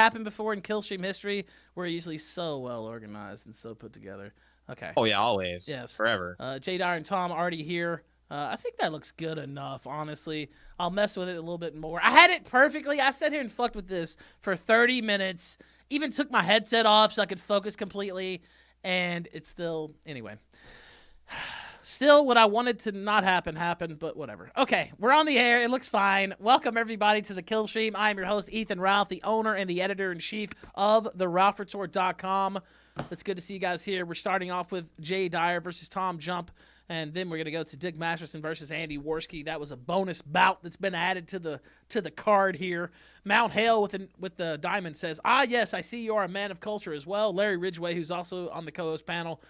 happened before in Killstream history. We're usually so well organized and so put together. Okay. Oh yeah, always, Yes. forever. J. Dyer and Tom already here. I think that looks good enough, honestly. I'll mess with it a little bit more. I had it perfectly. I sat here and fucked with this for 30 minutes. Even took my headset off so I could focus completely. And it's still, anyway. Still, what I wanted to not happen happened, but whatever. Okay, we're on the air. It looks fine. Welcome, everybody, to the Kill Stream. I am your host, Ethan Ralph, the owner and the editor-in-chief of theralphretort.com. It's good to see you guys here. We're starting off with Jay Dyer versus TJump, and then we're going to go to Dick Masterson versus Andy Worski. That was a bonus bout that's been added to the card here. Mount Hale with the diamond says, yes, I see you are a man of culture as well. Larry Ridgway, who's also on the co-host panel,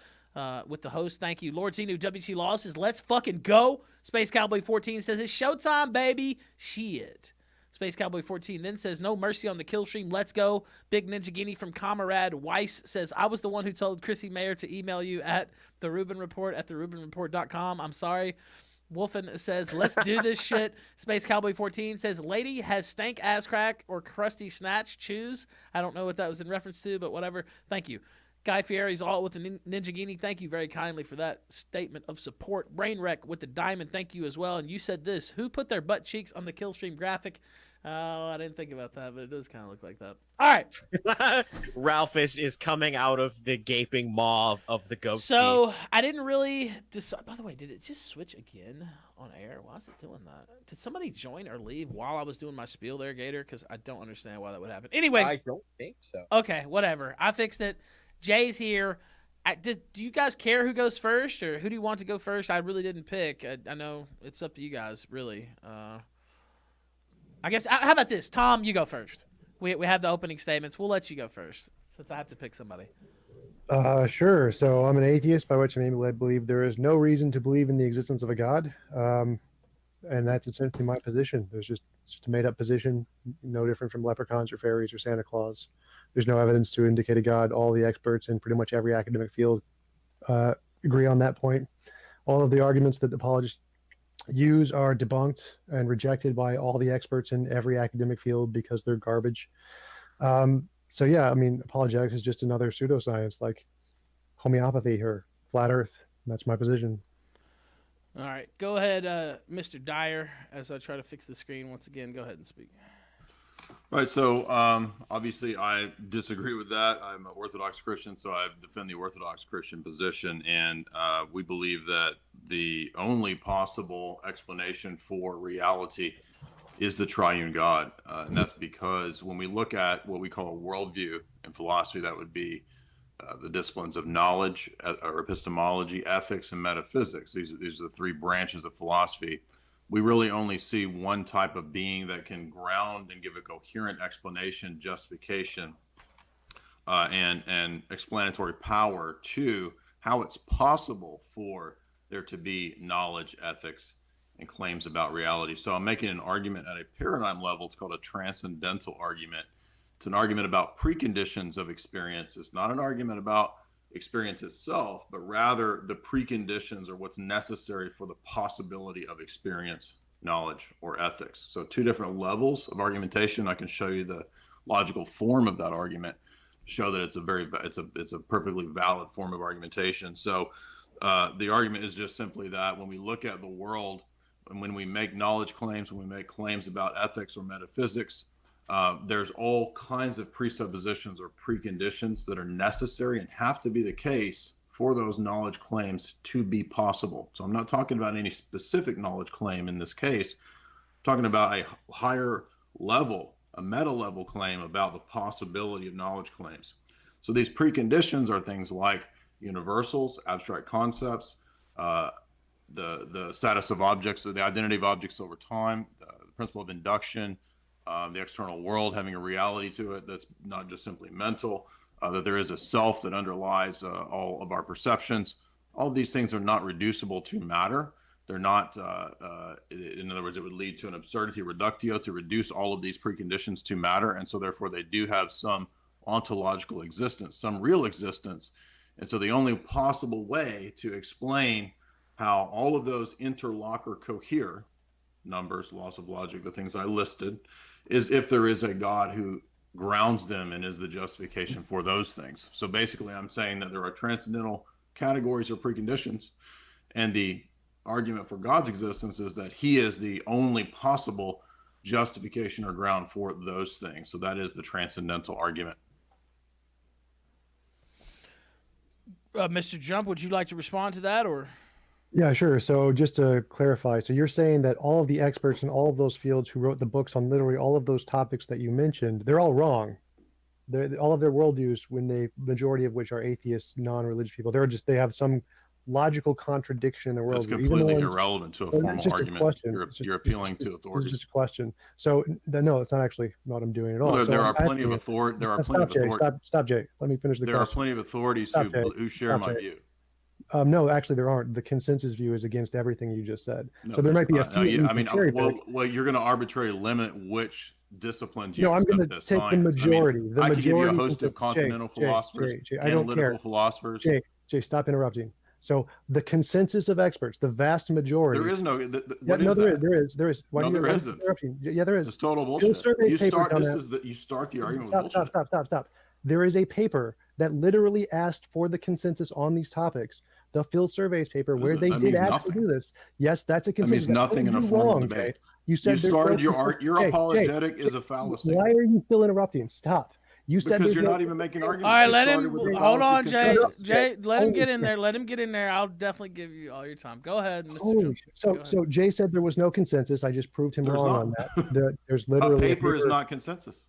with the host. Thank you. Lord Zenu WT Law says, let's fucking go. Space Cowboy 14 says, it's showtime, baby. Shit. Space Cowboy 14 then says, no mercy on the kill stream. Let's go. Big Ninja Guinea from Comrade Weiss says, I was the one who told Chrissy Mayer to email you at the Rubin Report at therubinreport.com. I'm sorry. Wolfen says, let's do this shit. Space Cowboy 14 says, lady has stank ass crack or crusty snatch. Choose. I don't know what that was in reference to, but whatever. Thank you. Guy Fieri's all with the Ninja Guinea. Thank you very kindly for that statement of support. Brainwreck with the diamond. Thank you as well. And you said this. Who put their butt cheeks on the kill stream graphic? Oh, I didn't think about that, but it does kind of look like that. All right. Ralph is coming out of the gaping maw of the goat So seat. I didn't really decide. By the way, did it just switch again on air? Why is it doing that? Did somebody join or leave while I was doing my spiel there, Gator? Because I don't understand why that would happen. Anyway. I don't think so. Okay, whatever. I fixed it. Jay's here. Do you guys care who goes first, or who do you want to go first? I really didn't pick. I know it's up to you guys, really. I guess, how about this? Tom, you go first. We have the opening statements. We'll let you go first, since I have to pick somebody. Sure. So I'm an atheist, by which I mean I believe there is no reason to believe in the existence of a God. And that's essentially my position. It's just a made-up position, no different from leprechauns or fairies or Santa Claus. There's no evidence to indicate a God. All the experts in pretty much every academic field agree on that point. All of the arguments that apologists use are debunked and rejected by all the experts in every academic field because they're garbage. So yeah, I mean, apologetics is just another pseudoscience like homeopathy or flat Earth. That's my position. All right, go ahead, Mr. Dyer. As I try to fix the screen once again, go ahead and speak. Right, so obviously I disagree with that. I'm an Orthodox Christian, so I defend the Orthodox Christian position, and we believe that the only possible explanation for reality is the triune God, and that's because when we look at what we call a worldview in philosophy, that would be the disciplines of knowledge, or epistemology, ethics, and metaphysics. These are the three branches of philosophy. We really only see one type of being that can ground and give a coherent explanation, justification, and explanatory power to how it's possible for there to be knowledge, ethics, and claims about reality. So I'm making an argument at a paradigm level. It's called a transcendental argument. It's an argument about preconditions of experience. It's not an argument about experience itself, but rather the preconditions or what's necessary for the possibility of experience, knowledge, or ethics. So two different levels of argumentation. I can show you the logical form of that argument, show that it's a perfectly valid form of argumentation. So the argument is just simply that when we look at the world and when we make knowledge claims, when we make claims about ethics or metaphysics, there's all kinds of presuppositions or preconditions that are necessary and have to be the case for those knowledge claims to be possible. So I'm not talking about any specific knowledge claim in this case. I'm talking about a higher level, a meta level claim about the possibility of knowledge claims. So these preconditions are things like universals, abstract concepts, the status of objects, the identity of objects over time, the principle of induction, the external world having a reality to it that's not just simply mental, that there is a self that underlies all of our perceptions. All of these things are not reducible to matter. They're not, in other words, it would lead to an absurdity reductio to reduce all of these preconditions to matter. And so therefore they do have some ontological existence, some real existence. And so the only possible way to explain how all of those interlock or cohere, numbers, laws of logic, the things I listed, is if there is a God who grounds them and is the justification for those things. So basically, I'm saying that there are transcendental categories or preconditions, and the argument for God's existence is that he is the only possible justification or ground for those things. So that is the transcendental argument. Mr. Jump, would you like to respond to that, or? Yeah, sure. So just to clarify, so you're saying that all of the experts in all of those fields who wrote the books on literally all of those topics that you mentioned, they're all wrong. All of their worldviews, majority of which are atheist, non-religious people, they have some logical contradiction in their worldview. That's completely irrelevant to a formal argument. You're appealing to authority. It's just a question. So no, it's not actually what I'm doing at all. Well, so there are plenty of authority. There are plenty of authorities. Stop, Jay. Let me finish the question. There are plenty of authorities who share my view. No, actually, there aren't. The consensus view is against everything you just said. No, so there might be a few. Well, you're going to arbitrarily limit which disciplines you I'm going to take the majority. I could give you a host of continental philosophers, analytical philosophers. Jay, stop interrupting. So the consensus of experts, the vast majority. There is no. There is. Why there isn't. Yeah, there is. It's total bullshit. You start the argument with bullshit. Stop. There is a paper that literally asked for the consensus on these topics. The field surveys paper where they did actually do this. Yes, that's a consensus. That means nothing in a formal debate. You said your apologetic is a fallacy. Why are you still interrupting? Stop. You said because you're not even making arguments. All right, let him. Hold on, Jay. Jay, let him get in there. Let him get in there. I'll definitely give you all your time. Go ahead, Mr. Jump. So Jay said there was no consensus. I just proved him wrong on that. There's literally a paper is not consensus.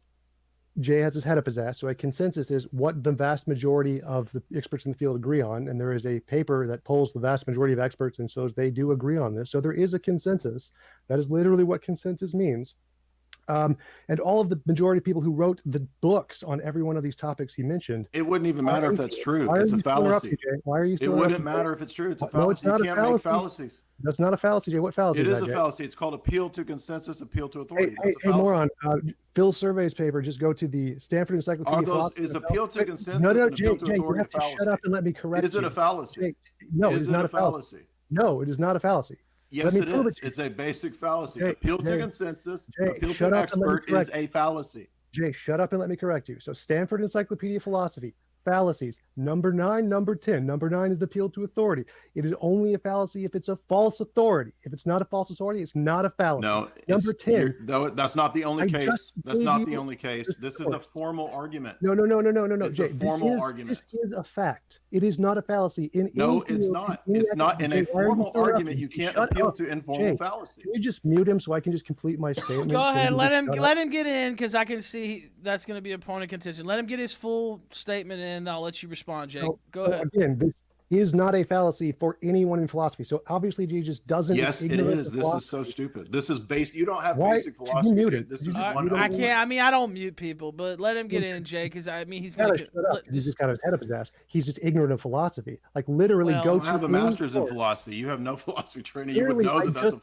Jay has his head up his ass. So a consensus is what the vast majority of the experts in the field agree on. And there is a paper that polls the vast majority of experts. And so they do agree on this. So there is a consensus. That is literally what consensus means. And all of the majority of people who wrote the books on every one of these topics he mentioned. It wouldn't even matter if that's true. It's a fallacy. Why are you still It wouldn't matter if it's true. It's a fallacy. No, it's not you can't make fallacies. That's not a fallacy, Jay. What fallacy is that? It is a fallacy. It's called appeal to consensus, appeal to authority. Hey, moron. Phil Survey's paper, just go to the Stanford Encyclopedia. Is appeal to consensus and appeal Jay, to authority you have to shut up and let me correct you. Is it a fallacy? No, it is not a fallacy. No, it is not a fallacy. Yes, it is. It's a basic fallacy. Appeal to consensus, appeal to expert is a fallacy. Jay, shut up and let me correct you. So Stanford Encyclopedia of Philosophy, fallacies. Number 9, number 10. Number 9 is the appeal to authority. It is only a fallacy if it's a false authority. If it's not a false authority, it's not a fallacy. No, number 10. That's not the only case. That's not the only case. This is a formal argument. No. It's Jay, a formal argument. This is a fact. It is not a fallacy. No, it's not. It's not in a formal argument. You can't appeal to informal fallacies. Can you just mute him so I can just complete my statement? Go ahead. Let him get in because I can see that's going to be a point of contention. Let him get his full statement in. And I'll let you respond, Jake. Go ahead. Again, this is not a fallacy for anyone in philosophy. So obviously, Jay just doesn't. Yes, it is. This is so stupid. This is based. You don't have basic philosophy. This is one. I can't. I mean, I don't mute people, but let him get in, Jay, because I mean, he's going to. He's just got his head up his ass. He's just ignorant of philosophy. Like literally, I have a master's in philosophy. You have no philosophy training. You would know that's a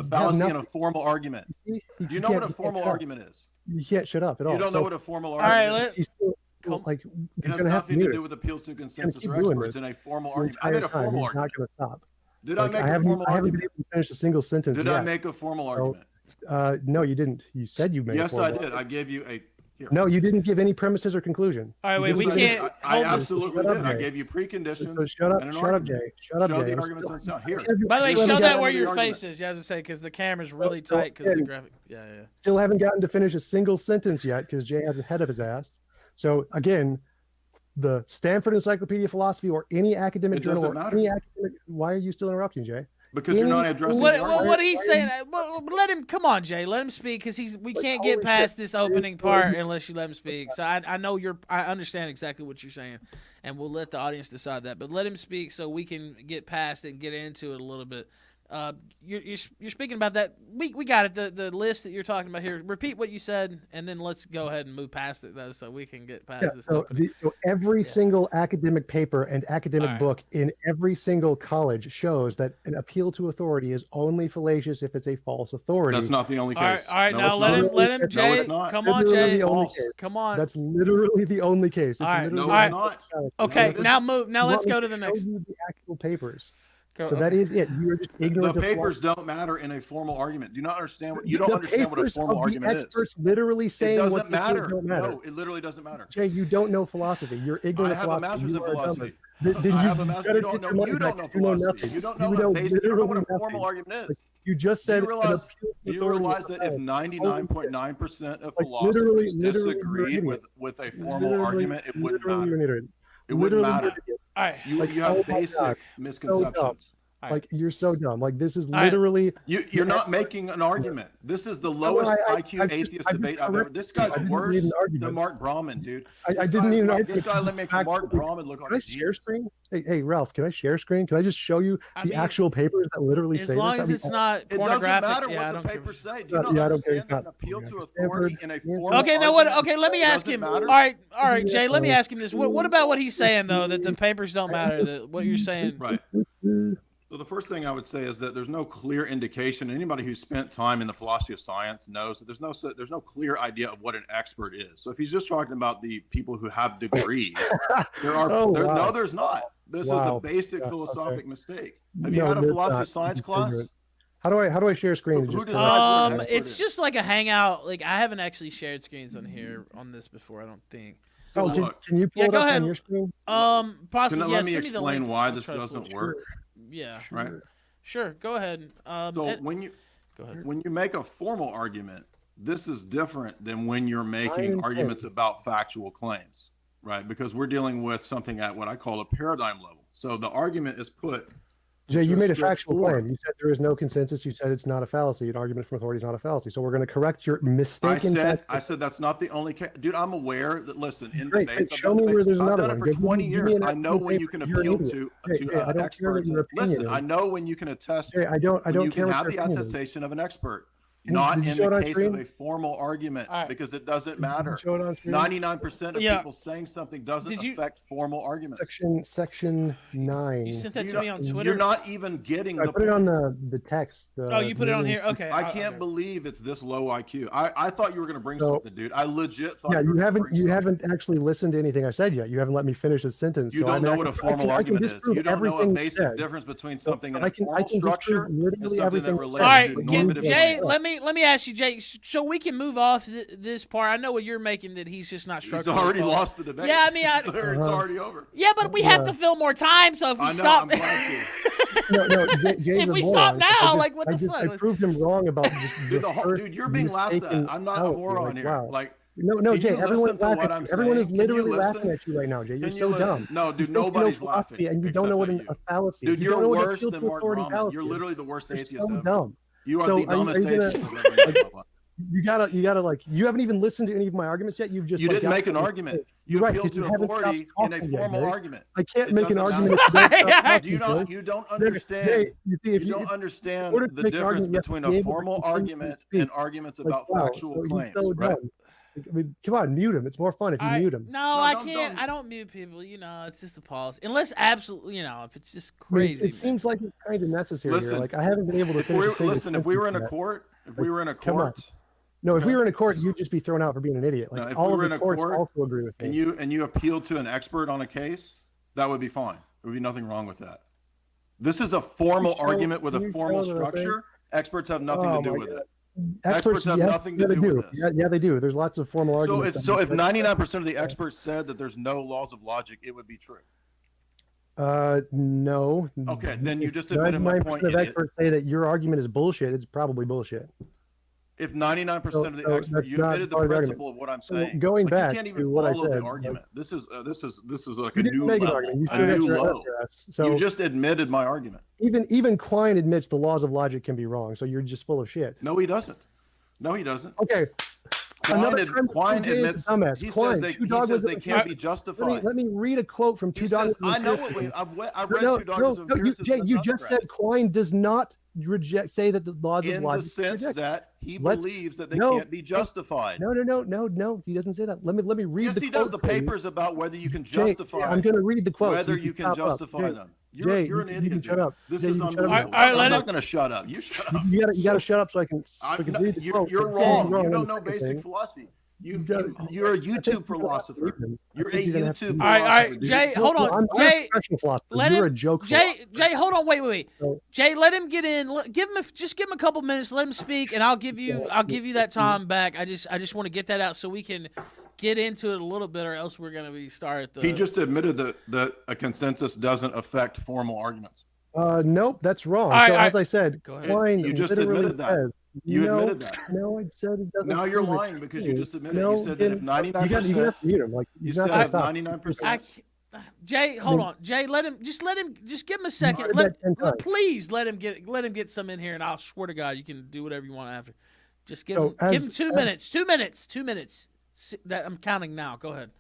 fallacy in a formal argument. Do you know what a formal argument is? You can't shut up at all. You don't know what a formal argument is. Like it has nothing to do with appeals to consensus or experts in a formal argument. I made a formal argument. Not going to stop. Did I make a formal argument? I haven't been able to finish a single sentence. Did I make a formal argument? No, you didn't. You said you made. Yes, I did. I gave you a. Here. No, you didn't give any premises or conclusion. All right, wait. We can't. I absolutely did. I gave you preconditions. So shut up, Jay. Shut up, Jay. Show the arguments on sound. Here. By the way, show that where your face is. You have to say because the camera's really tight because the graphic. Yeah. Still haven't gotten to finish a single sentence yet because Jay has a head of his ass. So again. The Stanford Encyclopedia of Philosophy or any academic journal or any academic. Why are you still interrupting, Jay? Because you're not addressing. What he's saying? Let him. Come on, Jay. Let him speak because we can't get past this opening part unless you let him speak. So I know I understand exactly what you're saying, and we'll let the audience decide that. But let him speak so we can get past it and get into it a little bit. You're speaking about that. We got it. The list that you're talking about here. Repeat what you said, and then let's go ahead and move past it though, so we can get past this. So every single academic paper and academic book in every single college shows that an appeal to authority is only fallacious if it's a false authority. That's not the only case. All right. Now let him. Jay, no, it's not. Come on, Jay. Come on. That's literally the only case. No, it's not. Okay. Now move. Now let's go to the next. The actual papers. So that is it. You are just ignorant. The papers don't matter in a formal argument. Do you not understand what you don't understand what a formal argument is? Experts literally saying it what doesn't matter. Don't matter. No, it literally doesn't matter. Jay, you don't know philosophy. You're ignorant. I have a master's in philosophy. Then I have a master's. You don't know philosophy. You don't know what a formal argument is. You just said. Do you realize that if 99.9% of philosophers disagreed with a formal argument, it wouldn't matter. It wouldn't matter. All right. You have basic misconceptions. Like you're so dumb. Like this is literally. You're not making an argument. This is the lowest IQ atheist debate I've ever. This guy's worse than Mark Brahman, dude. I didn't need an argument. This guy makes Mark Brahman look like a genius. Share screen? Hey, Ralph, can I share screen? Can I just show you the actual papers that literally say this? As long as it's not pornographic. It doesn't matter what the papers say. Do you not understand that an appeal to authority in a formal Okay, now what? Okay, let me ask him. All right, Jay. Let me ask him this. What about what he's saying though? That the papers don't matter. What you're saying? Right. So the first thing I would say is that there's no clear indication. Anybody who's spent time in the philosophy of science knows that there's no clear idea of what an expert is. So if he's just talking about the people who have degrees, no, there's not. This is a basic philosophic mistake. Have you had a philosophy of science class? How do I share screen? Who decides what an expert it's is? just like a hangout. Like I haven't actually shared screens on here on this before. I don't think. So can you pull it go up ahead. on your screen? Possibly. Let me explain why this doesn't work. Yeah. Right. Sure. Go ahead. So when you make a formal argument, this is different than when you're making arguments about factual claims, right? Because we're dealing with something at what I call a paradigm level. So the argument is put. Jay, you made a factual claim. You said there is no consensus. You said it's not a fallacy. An argument from authority is not a fallacy. So we're going to correct your mistaken. I said that's not the only case. Dude, I'm aware that, listen, in Great, debates, show me where there's another I've done it one. for 20 years. I know when paper. you can You're appeal to experts. Listen, I know when you can attest. I don't you care can what have the your opinion is. attestation of an expert. Not in the case of a formal argument, because it doesn't matter. 99% of people saying something doesn't affect formal arguments. Section 9. You sent that to me on Twitter? You're not even getting I put it on the text. You put it on here? Okay. I can't believe it's this low IQ. I thought you were going to bring something, dude. I legit thought you haven't actually listened to anything I said yet. You haven't let me finish a sentence. You don't know what a formal argument is. You don't know a basic difference between something in a formal structure and something that relates to normative. Jay, let me ask you, Jay, so we can move off this part. I know what you're making, that he's just not structured. He's already lost the debate. Yeah, I mean, it's already over. Yeah, but we have to fill more time. So if we stop, if we stop now, like what the fuck? I proved him wrong about dude, you're being laughed at. I'm not a moron here. Wow. Like. No, Jay. Everyone's laughing at you. Everyone is literally laughing at you right now, Jay. You're so dumb. No, dude, nobody's laughing. And you don't know what a fallacy is. Dude, you're worse than Mark Brahman. You're literally the worst atheist ever. Dumb. You are the dumbest atheist ever. You gotta like. You haven't even listened to any of my arguments yet. You didn't make an argument. You appeal to authority in a formal argument. I can't make an argument. You don't understand. You don't understand the difference between a formal argument and arguments about factual claims, right? I mean, come on, mute him. It's more fun if you mute him. No, I can't. I don't mute people. It's just a policy. Unless absolutely, if it's just crazy. It seems like it's kind of necessary here. Like I haven't been able to finish. Listen, if we were in a court, no, if we were in a court, you'd just be thrown out for being an idiot. Like if all we were of the courts also agree with me. And you appealed to an expert on a case, that would be fine. There would be nothing wrong with that. This is a formal argument with a formal structure. Experts have nothing to do with it. Experts have nothing to do with this. Yeah, they do. There's lots of formal arguments. So if 99% of the experts said that there's no laws of logic, it would be true. No. Okay, then you just admitted my point. 99% of experts say that your argument is bullshit. It's probably bullshit. If 99% of the experts, you admitted the principle of what I'm saying. Going back, you can't even follow the argument. This is like a new level, a new low. So you just admitted my argument. Even Quine admits the laws of logic can be wrong. So you're just full of shit. No, he doesn't. Okay. Quine admits. He says they can't be justified. Let me read a quote from Two Dogs. I know what I've read Two Dogs. Jay, you just said Quine does not say that the laws of logic. In the sense that he believes that they can't be justified. No. He doesn't say that. Let me read. Yes, he does the papers about whether you can justify. I'm going to read the quote. Whether you can justify them. You're an idiot. Shut up. This is unbelievable. I'm not going to shut up. You shut up. You got to shut up so I can read the quote. You're wrong. You don't know basic philosophy. You're a YouTube philosopher. You're a YouTube philosopher. All right, dude. Jay, hold on. Jay, let You're him. a joke. Jay, hold on. Wait. So- Jay, let him get in. Give him a couple minutes. Let him speak, and I'll give you that time back. I just want to get that out so we can get into it a little bit, or else we're gonna be started. He just admitted that a consensus doesn't affect formal arguments. Nope, that's wrong. All right, so all right. as I said, Go ahead. Quine You just literally admitted that. says, You admitted that. No, I said it doesn't. Now you're prove it. lying because you just admitted. No, You said that if you 99%, have to mute him. Like you he's said not gonna if stop. 99%. Jay, hold on. Jay, let him. Just give him a second. already got 10 times. Please let him get some in here, and I'll swear to God, you can do whatever you want after. Just give So him 2 minutes. 2 minutes. 2 minutes. That I'm counting now. Go ahead.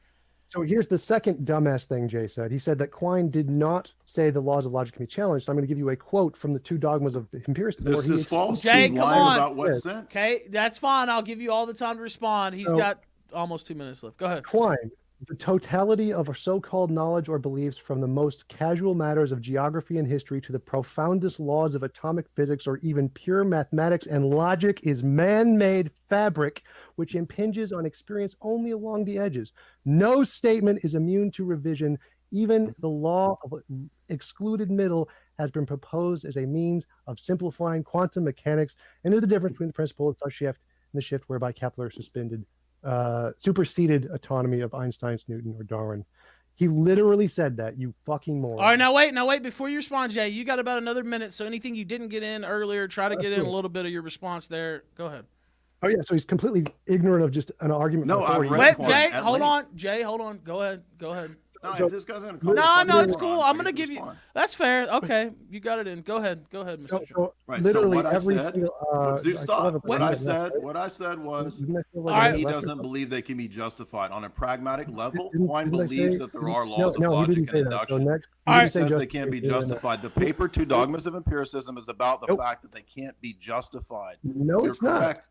So here's the second dumbass thing Jay said. He said that Quine did not say the laws of logic can be challenged. I'm going to give you a quote from the two dogmas of empiricism. This is false. Jay, He's come lying on. about what Yes. sense. Okay, that's fine. I'll give you all the time to respond. He's got almost 2 minutes left. Go ahead. Quine, the totality of our so-called knowledge or beliefs, from the most casual matters of geography and history to the profoundest laws of atomic physics or even pure mathematics and logic, is man-made fabric which impinges on experience only along the edges. No statement is immune to revision. Even the law of excluded middle has been proposed as a means of simplifying quantum mechanics, and there's the difference between the principle of shift and the shift whereby Kepler superseded autonomy of Einstein's, Newton, or Darwin. He literally said that, you fucking moron. All right, now wait. Before you respond, Jay, you got about another minute. So anything you didn't get in earlier, try to get in a little bit of your response there. Go ahead. Oh yeah, so he's completely ignorant of just an argument. No, I've read Wait, Quine Jay, at hold length. on. Jay, hold on. Go ahead. No, So- if this guy's gonna call No, it's cool. I'm gonna give you. Fine. That's fair. Okay, you got it in. Go ahead, Mr. So, Trump. so Right, so literally what I every said- single. Dude, I still stop. have a What minute I left, said. right? What I said was Didn't I feel like All I right. he left or doesn't something? believe they can be justified on a pragmatic level. Didn't- Quine didn't I believes say- that there are No, laws of no, he logic didn't and say that. So induction. next, All he right. didn't say Says they can't be justified. The paper, Two Dogmas of Empiricism, is about the Nope. fact that they can't be justified. No, You're it's not. correct.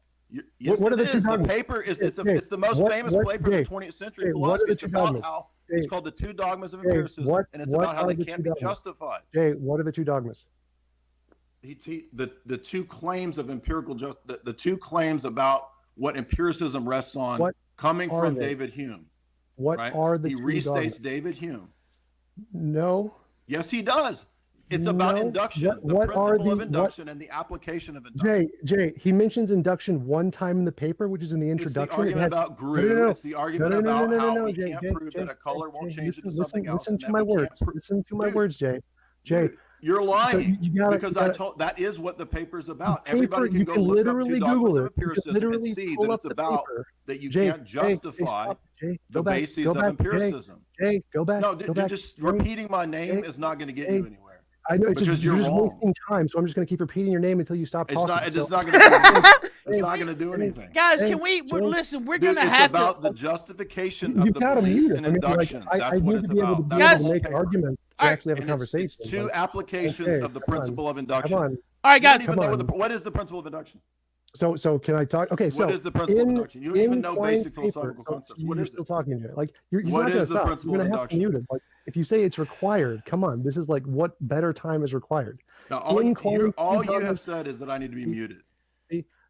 Yes, What are it the two is. The dogmas? paper is it's Jay, the most what- famous what- paper in Jay, the 20th century Jay, what are philosophy. the It's two about dogmas? how Jay, it's called the Two Dogmas of Jay, Empiricism, what- and it's what about how are they the can't two be dogmas? justified. Jay, what are the two dogmas? The two claims of empirical the two claims about what empiricism rests on, What coming are from they? David Hume. What Right? are the He two restates dogmas? David Hume. No. Yes, he does. It's about No. induction, the What are principle of the- induction, and the application of induction. Jay, he mentions induction one time in the paper, which is in the It's introduction. the argument It has- about Grew. No. It's the argument No, about how no, we Jay, can't Jay, prove Jay, that a color won't Jay, change into listen, something else. Listen and to that my we can't words. Listen to my Dude, words, Jay. Jay, Dude, you're lying you gotta- because you I gotta- told that is what the paper's about. paper, Everybody can you go can look up literally Two Google Dogmas it. of You can Empiricism and literally see pull that up it's the about paper. that you Jay, can't justify stop. Jay, the go back, bases go of back, empiricism. Jay, go back. No, go back. just Jay, repeating my name Jay, is not going to get Jay, you anywhere. I know it's because just, you're you're just wrong. wasting time, so I'm just going to keep repeating your name until you stop It's talking. not. It's So- not going to. It's not going to do anything. Guys, Jay, can we Jay, listen? We're Dude, gonna it's have about to. the justification You've of the got to belief mute it. in I mean, like, induction. I That's need what to it's be able to about. be Guys- able to make arguments to All right. actually have a And conversation. it's two applications Okay, of the come on. principle of Come induction. on. All right, You don't guys. even Come know on. what is the principle of induction? So can I talk? Okay, so What is the principle of in- induction? You don't even in know Quine's basic paper, philosophical so concepts. What you're is still it? talking to it. Like he's What not is gonna the stop. principle You're of gonna have to induction? mute it. Like if you say it's required, come on. This is like what better time is required. Now, all In you Quine's have dogmas- said is that I need to be muted.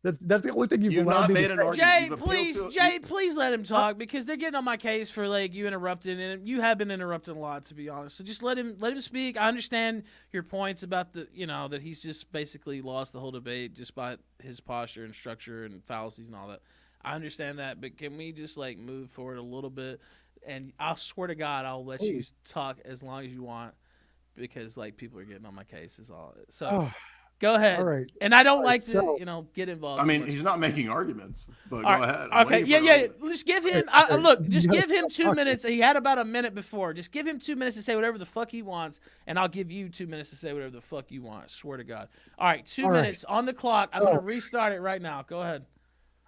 That's the only thing you've You've allowed not me to made an say. argument. Jay, You've appealed please, to- Jay, please let him talk because they're getting on my case for like you interrupting, and you have been interrupting a lot, to be honest. So just let him speak. I understand your points about the, that he's just basically lost the whole debate just by his posture and structure and fallacies and all that. I understand that, but can we just like move forward a little bit? And I'll swear to God, I'll let you talk as long as you want because like people are getting on my case is all. So. Oh, Go ahead. all right. And I don't All like right, so- to, get involved. I so mean, much. he's not making arguments, but All go right. ahead. I'm Okay. waiting for Yeah. an argument. Just give him. Okay, Look. you Just gotta give him stop 2 talking. minutes. He had about a minute before. Just give him 2 minutes to say whatever the fuck he wants, and I'll give you 2 minutes to say whatever the fuck you want. I swear to God. All right. 2 All right. minutes on the clock. I'm gonna restart it right now. Go ahead.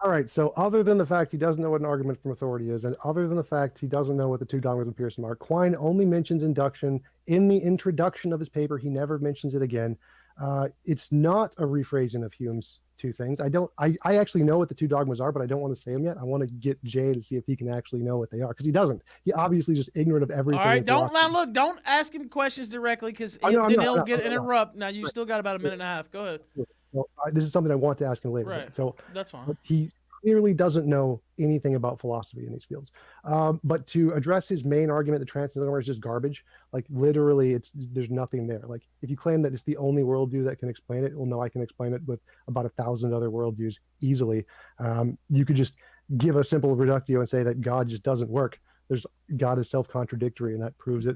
All right. So other than the fact he doesn't know what an argument from authority is, and other than the fact he doesn't know what the two dogmas of empiricism are, Quine only mentions induction in the introduction of his paper. He never mentions it again. It's not a rephrasing of Hume's two things. I actually know what the two dogmas are, but I don't want to say them yet. I want to get Jay to see if he can actually know what they are because he doesn't. He obviously just ignorant of everything. All right. in Don't philosophy. now look. Don't ask him questions directly because I'm then not, he'll I'm get not. interrupt. Now you still got about a minute and a half. Go ahead. So, this is something I want to ask him later. Right. So That's fine. but he clearly doesn't know anything about philosophy in these fields. But to address his main argument that transcendental is just garbage, like literally, there's nothing there. Like if you claim that it's the only worldview that can explain it, well, no, I can explain it with about 1,000 other worldviews easily. You could just give a simple reductio and say that God just doesn't work. God is self-contradictory, and that proves it.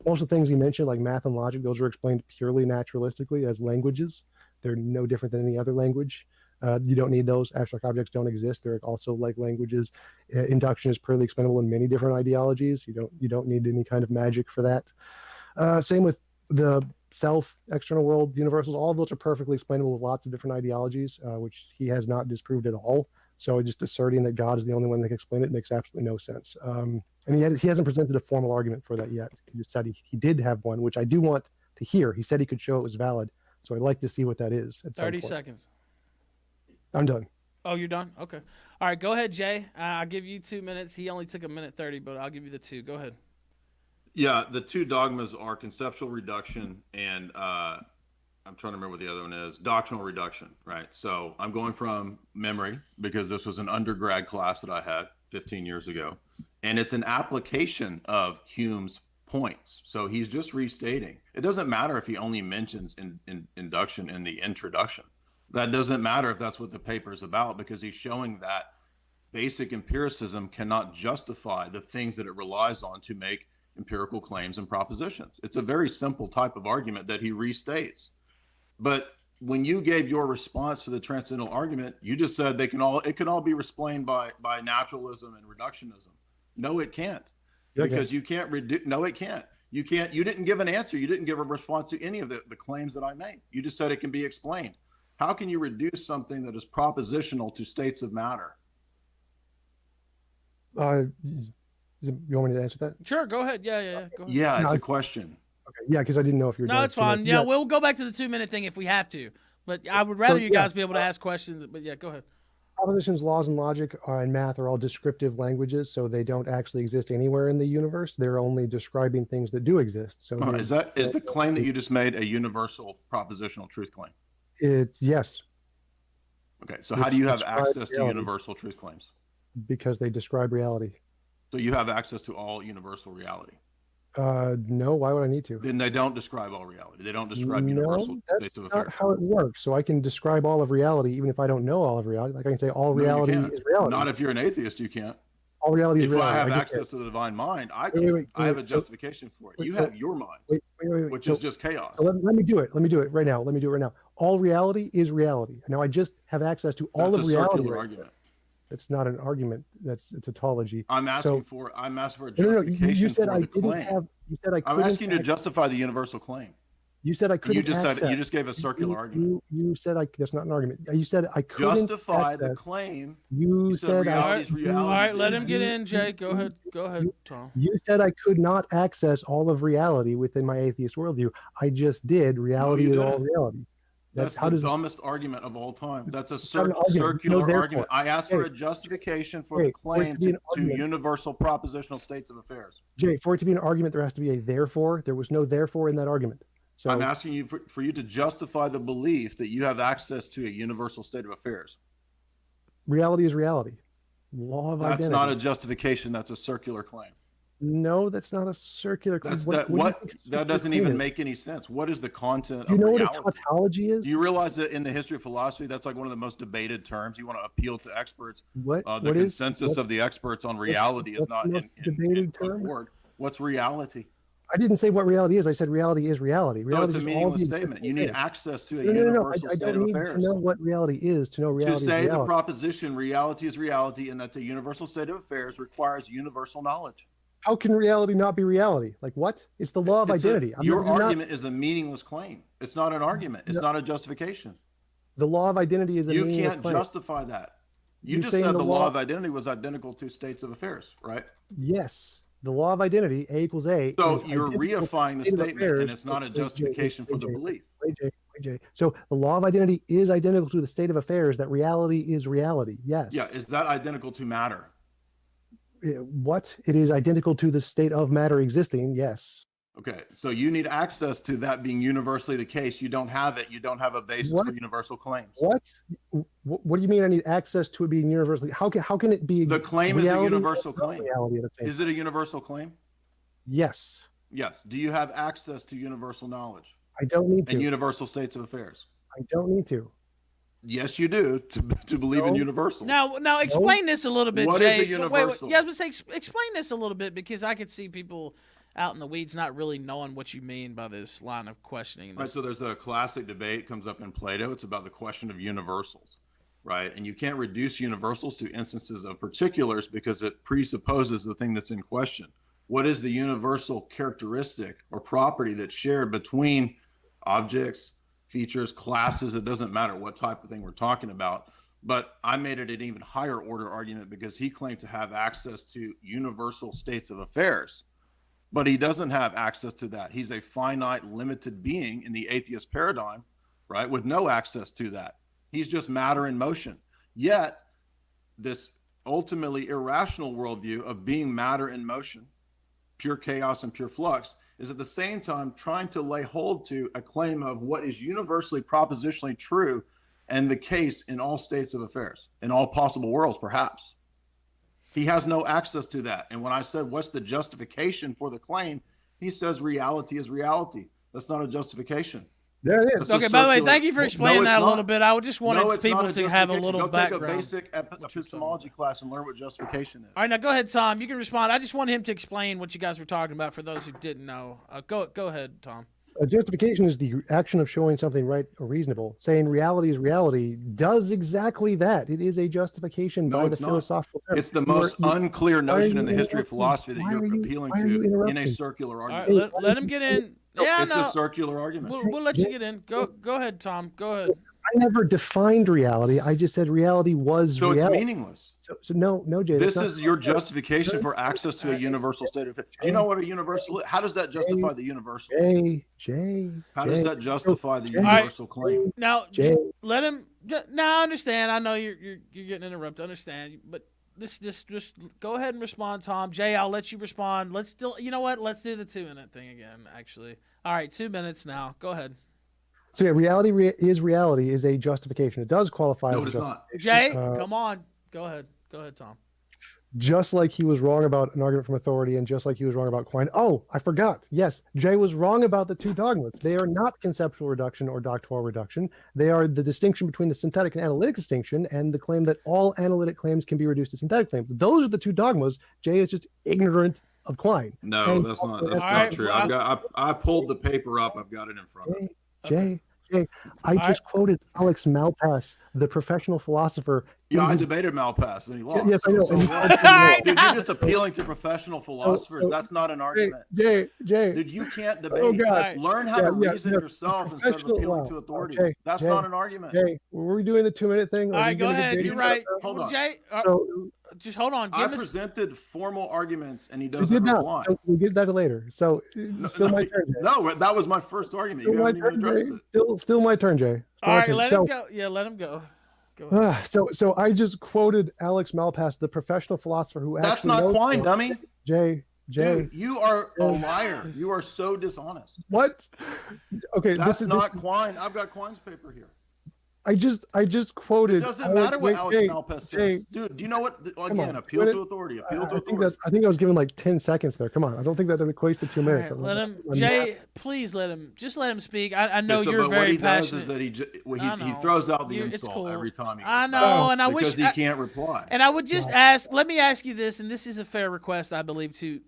Most of the things he mentioned, like math and logic, those are explained purely naturalistically as languages. They're no different than any other language. You don't need those. Abstract objects don't exist. They're also like languages. Induction is purely explainable in many different ideologies. You don't need any kind of magic for that. Same with the self, external world, universals. All of those are perfectly explainable with lots of different ideologies, which he has not disproved at all. So just asserting that God is the only one that can explain it makes absolutely no sense. And he hasn't presented a formal argument for that yet. He just said he did have one, which I do want to hear. He said he could show it was valid. So I'd like to see what that is. At 30 seconds. I'm done. Oh, you're done? Okay. All right, go ahead, Jay. I'll give you 2 minutes. He only took 1:30, but I'll give you the 2. Go ahead. Yeah, the two dogmas are conceptual reduction and I'm trying to remember what the other one is, doctrinal reduction, right? So I'm going from memory because this was an undergrad class that I had 15 years ago, and it's an application of Hume's points. So he's just restating. It doesn't matter if he only mentions induction in the introduction. That doesn't matter if that's what the paper is about, because he's showing that basic empiricism cannot justify the things that it relies on to make empirical claims and propositions. It's a very simple type of argument that he restates. But when you gave your response to the transcendental argument, you just said it can all be explained by naturalism and reductionism. No, it can't, because you can't reduce. No, it can't. You can't. You didn't give an answer. You didn't give a response to any of the claims that I made. You just said it can be explained. How can you reduce something that is propositional to states of matter? You want me to answer that? Sure, go ahead. Yeah. Go ahead. Yeah, it's a question. Okay. Yeah, because I didn't know if you were. No, it's fine. Yeah, we'll go back to the 2-minute thing if we have to. But I would rather you guys be able to ask questions. But yeah, go ahead. Propositions, laws, and logic and math are all descriptive languages, so they don't actually exist anywhere in the universe. They're only describing things that do exist. So is the claim that you just made a universal propositional truth claim? Yes. Okay, so how do you have access to universal truth claims? Because they describe reality. So you have access to all universal reality? No, why would I need to? Then they don't describe all reality. They don't describe universal states of affairs. That's not how it works. So I can describe all of reality even if I don't know all of reality. Like I can say all reality is reality. Not if you're an atheist, you can't. All reality is reality. If I have access to the divine mind, I can. I have a justification for it. You have your mind, which is just chaos. So let me do it. Let me do it right now. All reality is reality. Now I just have access to all of reality. That's a circular argument. It's not an argument. It's a tautology. I'm asking for a justification you said for the claim. You said I couldn't. I'm asking you to justify the universal claim. You said I couldn't. You just gave a circular argument. You said that's not an argument. You said I couldn't justify the claim. You said reality. All right, let him get in, Jay. Go ahead, Tom. You said I could not access all of reality within my atheist worldview. I just did. Reality is all reality. That's the dumbest argument of all time. That's a circular argument. I asked for a justification for the claim to universal propositional states of affairs. Jay, for it to be an argument, there has to be a therefore. There was no therefore in that argument. So I'm asking you for you to justify the belief that you have access to a universal state of affairs. Reality is reality. Law of identity. That's not a justification. That's a circular claim. No, that's not a circular claim. That doesn't even make any sense. What is the content of reality? Do you know what a tautology is? Do you realize that in the history of philosophy, that's like one of the most debated terms? You want to appeal to experts. The consensus of the experts on reality is not in debated term. Word. What's reality? I didn't say what reality is. I said reality is reality. Reality it's a meaningless statement. You need access to a universal state of affairs. I don't need to know what reality is to know reality. To say the proposition reality is reality and that's a universal state of affairs requires universal knowledge. How can reality not be reality? Like what? It's the law of identity. Your argument is a meaningless claim. It's not an argument. It's not a justification. The law of identity is a meaningless claim. You can't justify that. You just said the law of identity was identical to states of affairs, right? Yes. The law of identity, A equals A. So you're reifying the statement, and it's not a justification for the belief. So the law of identity is identical to the state of affairs, that reality is reality. Yes. Yeah. Is that identical to matter? What? It is identical to the state of matter existing. Yes. Okay, so you need access to that being universally the case. You don't have it. You don't have a basis What? for universal claims. What? What do you mean I need access to it being universally? How can it be? The claim is a reality universal and not claim. reality at the same Is it a universal claim? Yes. Yes. Do you have access to universal knowledge I don't need to. and universal states of affairs? I don't need to. Yes, you do to believe in No. universal. Now explain this a little bit, What is Jay. a universal? Yeah, I was gonna say explain this a little bit because I could see people out in the weeds not really knowing what you mean by this line of questioning. Right, so there's a classic debate comes up in Plato. It's about the question of universals, right? And you can't reduce universals to instances of particulars because it presupposes the thing that's in question. What is the universal characteristic or property that's shared between objects, features, classes? It doesn't matter what type of thing we're talking about. But I made it an even higher order argument because he claimed to have access to universal states of affairs. But he doesn't have access to that. He's a finite, limited being in the atheist paradigm, right, with no access to that. He's just matter in motion. Yet, this ultimately irrational worldview of being matter in motion, pure chaos and pure flux, is at the same time trying to lay hold to a claim of what is universally propositionally true and the case in all states of affairs, in all possible worlds, perhaps. He has no access to that. And when I said, what's the justification for the claim? He says reality is reality. That's not a justification. There it is. That's a Okay, by the way, circular- thank you for No, explaining it's that a not. little bit. I just wanted No, it's not people to have a justification. little Go background. take a basic epistemology class and learn what justification is. All right, now go ahead, Tom. You can respond. I just want him to explain what you guys were talking about for those who didn't know. Go ahead, Tom. A justification is the action of showing something right or reasonable. Saying reality is reality does exactly that. It is a justification No, by the it's not. philosophical term. It's the most unclear notion in the history of philosophy that Why you're are you- appealing why are you to in a interrupting? circular All argument. right, let him get in. Yeah, It's no. a circular argument. We'll let you get in. Go ahead, Tom. Go ahead. I never defined reality. I just said reality was So it's reality. meaningless. So no, Jay. This that's is your justification for access to a universal state of affairs. Do you know what a universal is? How does that justify the universal? not Jay. How does that justify the Jay. universal claim? Now, Jay. let him. Now, I understand. I know you're getting interrupted. I understand, but just go ahead and respond, Tom. Jay, I'll let you respond. Let's still. You know what? Let's do the 2-minute thing again. Actually, all right, 2 minutes now. Go ahead. So yeah, reality is a justification. It does qualify. No, as it is a not. Jay, Uh, come on. Go ahead, Tom. Just like he was wrong about an argument from authority, and just like he was wrong about Quine. Oh, I forgot. Yes, Jay was wrong about the two dogmas. They are not conceptual reduction or doctrinal reduction. They are the distinction between the synthetic and analytic distinction, and the claim that all analytic claims can be reduced to synthetic claims. Those are the two dogmas. Jay is just ignorant of Quine. No, And that's not All right, true. well, I pulled the paper up. I've got it in front of me. Jay, I just quoted Alex Malpass, the professional philosopher. Yeah, in I his- debated Malpass and he lost. Yes, I know. So And- what? Dude, you're just appealing to professional philosophers. so- That's not an argument. Jay. Dude, you can't debate. Oh, God. Learn how to Yeah, reason yeah. yourself instead of Professional- appealing wow. to authorities. Okay, That's Jay, not an argument. Jay, were we doing the 2-minute thing? All right, go ahead. You're right. Hold on. Jay, So just hold on. I Give us. presented formal arguments and he we doesn't did not. reply. So we'll get that later. So still my turn, Jay. No, that was my first argument. You Still my haven't even turn, addressed Jay. it. Still my turn, Jay. Still All my right, turn. let So- him go. Yeah, let him go. Go ahead. So I just quoted Alex Malpass, the professional philosopher who That's actually not knows Quine, things. dummy. Jay. Dude, you are a liar. You are so dishonest. What? Okay, That's this not Quine. I've got Quine's paper here. I just quoted. It doesn't matter what Alex Jay, Malpass Jay, says. Dude, do you know what? Come Again, on. appeal Let to it- authority. Appeal to I think authority. I think I was given like 10 seconds there. Come on. I don't think that equates to 2 All minutes. right, let him. Jay, please let him. Just let him speak. I know So, you're but very what he passionate. does is that I he know. throws out the It's insult cool. every time he goes I back know, and I because wish he can't reply. And I would just ask. Let me ask you this, and this is a fair request, I believe. To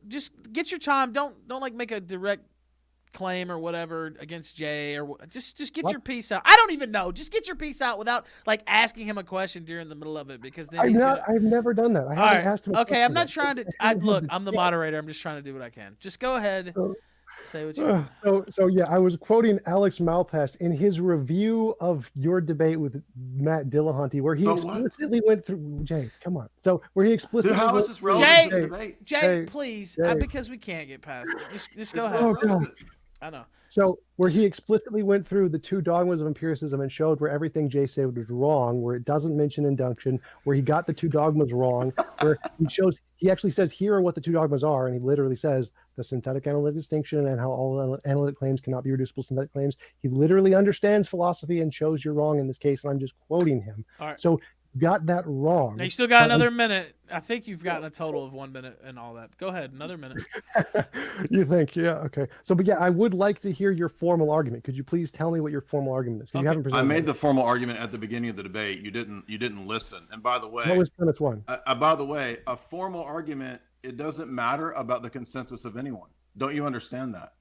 just get your time. Don't like make a direct claim or whatever against Jay, or just get What? your piece out. I don't even know. Just get your piece out without like asking him a question during the middle of it, because then he's gonna. I've never done that. I All haven't right. asked him. a Okay, I'm question not yet. trying to. Look, I'm the moderator. I'm just trying to do what I can. Just go ahead. So- Say what you. So yeah, I was quoting Alex Malpass in his review of your debate with Matt Dillahunty, where he So what? explicitly went through. Jay, come on. So where he explicitly. Dude, how is went this through- relevant Jay- to the debate? Jay, Jay, please, Jay. because we can't get past it. Just It's go not ahead. Oh, God. relevant. I know. So where he explicitly went through the two dogmas of empiricism and showed where everything Jay said was wrong, where it doesn't mention induction, where he got the two dogmas wrong, where he actually says here are what the two dogmas are, and he literally says the synthetic analytic distinction and how all analytic claims cannot be reducible synthetic claims. He literally understands philosophy and shows you're wrong in this case, and I'm just quoting him. All right. So you got that wrong. Now you still got another minute. I think you've gotten a total of 1 minute and all that. Go ahead, another minute. You think? Yeah. Okay. So, but yeah, I would like to hear your formal argument. Could you please tell me what your formal argument is? 'Cause you haven't presented I made it. the formal argument at the beginning of the debate. You didn't listen. And by the way, What was premise one? by the way, a formal argument, it doesn't matter about the consensus of anyone. Don't you understand that?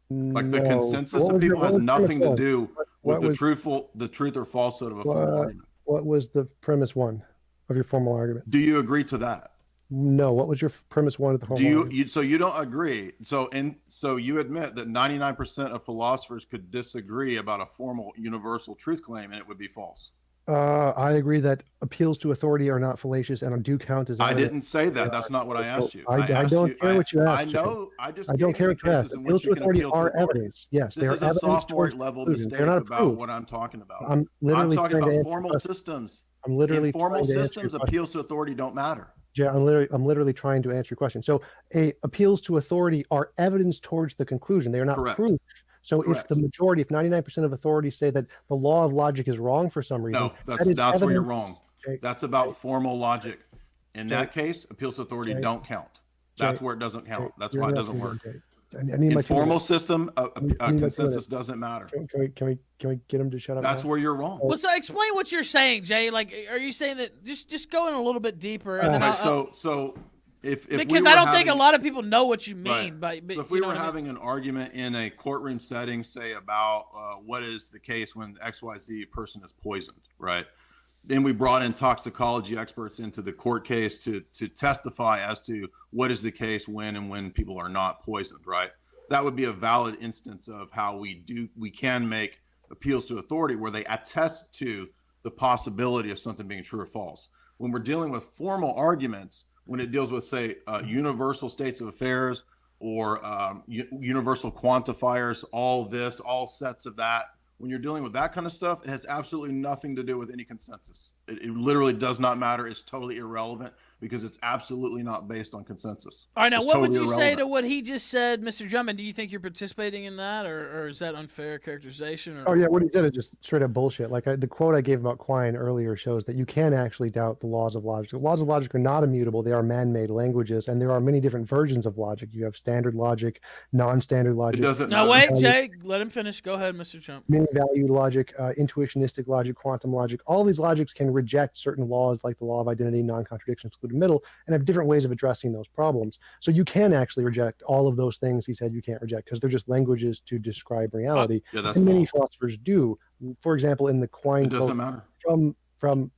Like the No. consensus What of was people what has was nothing to premise do What with was- the truth or falsehood of a formal argument. What was the premise one of your formal argument? Do you agree to that? No. What was your premise one of the formal argument? So you don't agree. So you admit that 99% of philosophers could disagree about a formal universal truth claim and it would be false. I agree that appeals to authority are not fallacious and do count as. I evidence. didn't say that. That's not what I asked you. I asked don't care what you asked. I know. I just I don't gave care you what you the asked. cases in Appeals which to you can authority appeal to are authority. evidence. Yes, This they are is a evidence sophomore towards level conclusion. mistake They're not about proof. what I'm talking about. I'm literally talking trying to about answer formal your question. systems. I'm literally Informal trying to answer your systems, question. appeals to authority don't matter. Yeah, I'm literally trying to answer your question. So, appeals to authority are evidence towards the conclusion. They are not Correct. proof. So, Correct. if 99% of authorities say that the law of logic is wrong for some reason, No, that is that's where you're evidence- wrong. Jay, That's about formal logic. In Jay, that case, appeals to authority Jay, don't count. That's Jay, where it doesn't count. Jay, That's you're why it doesn't interrupting work. me, Jay. I need my 2 Informal minutes. system, I need my 2 consensus minutes. doesn't matter. Can we get him to shut up? That's now? where you're wrong. Well, so explain what you're saying, Jay. Like, are you saying that just go in a little bit deeper? And then Okay, I'll- so if we because were I don't think a having- lot of people know what you mean. Right. But So if you we know were what I mean? having an argument in a courtroom setting, say about what is the case when XYZ person is poisoned, right? Then we brought in toxicology experts into the court case to testify as to what is the case when people are not poisoned, right? That would be a valid instance of how we can make appeals to authority where they attest to the possibility of something being true or false. When we're dealing with formal arguments, when it deals with, say, universal states of affairs or universal quantifiers, all sets of that, when you're dealing with that kind of stuff, it has absolutely nothing to do with any consensus. It literally does not matter. It's totally irrelevant because it's absolutely not based on consensus. All right, now It's what would totally you say irrelevant. to what he just said, Mr. Drummond? Do you think you're participating in that, or is that unfair characterization? Or... Oh yeah, what he said is just straight up bullshit. Like the quote I gave about Quine earlier shows that you can actually doubt the laws of logic. The laws of logic are not immutable; they are man-made languages, and there are many different versions of logic. You have standard logic, non-standard It logic, doesn't Now matter. wait, Jay, let him finish. Go ahead, Mr. Jump. many-valued logic, intuitionistic logic, quantum logic. All these logics can reject certain laws, like the law of identity, non-contradiction, excluded middle, and have different ways of addressing those problems. So you can actually reject all of those things he said you can't reject because they're just languages to describe reality. Yeah, that's And many false. philosophers do. For example, in the Quine It doesn't quote matter.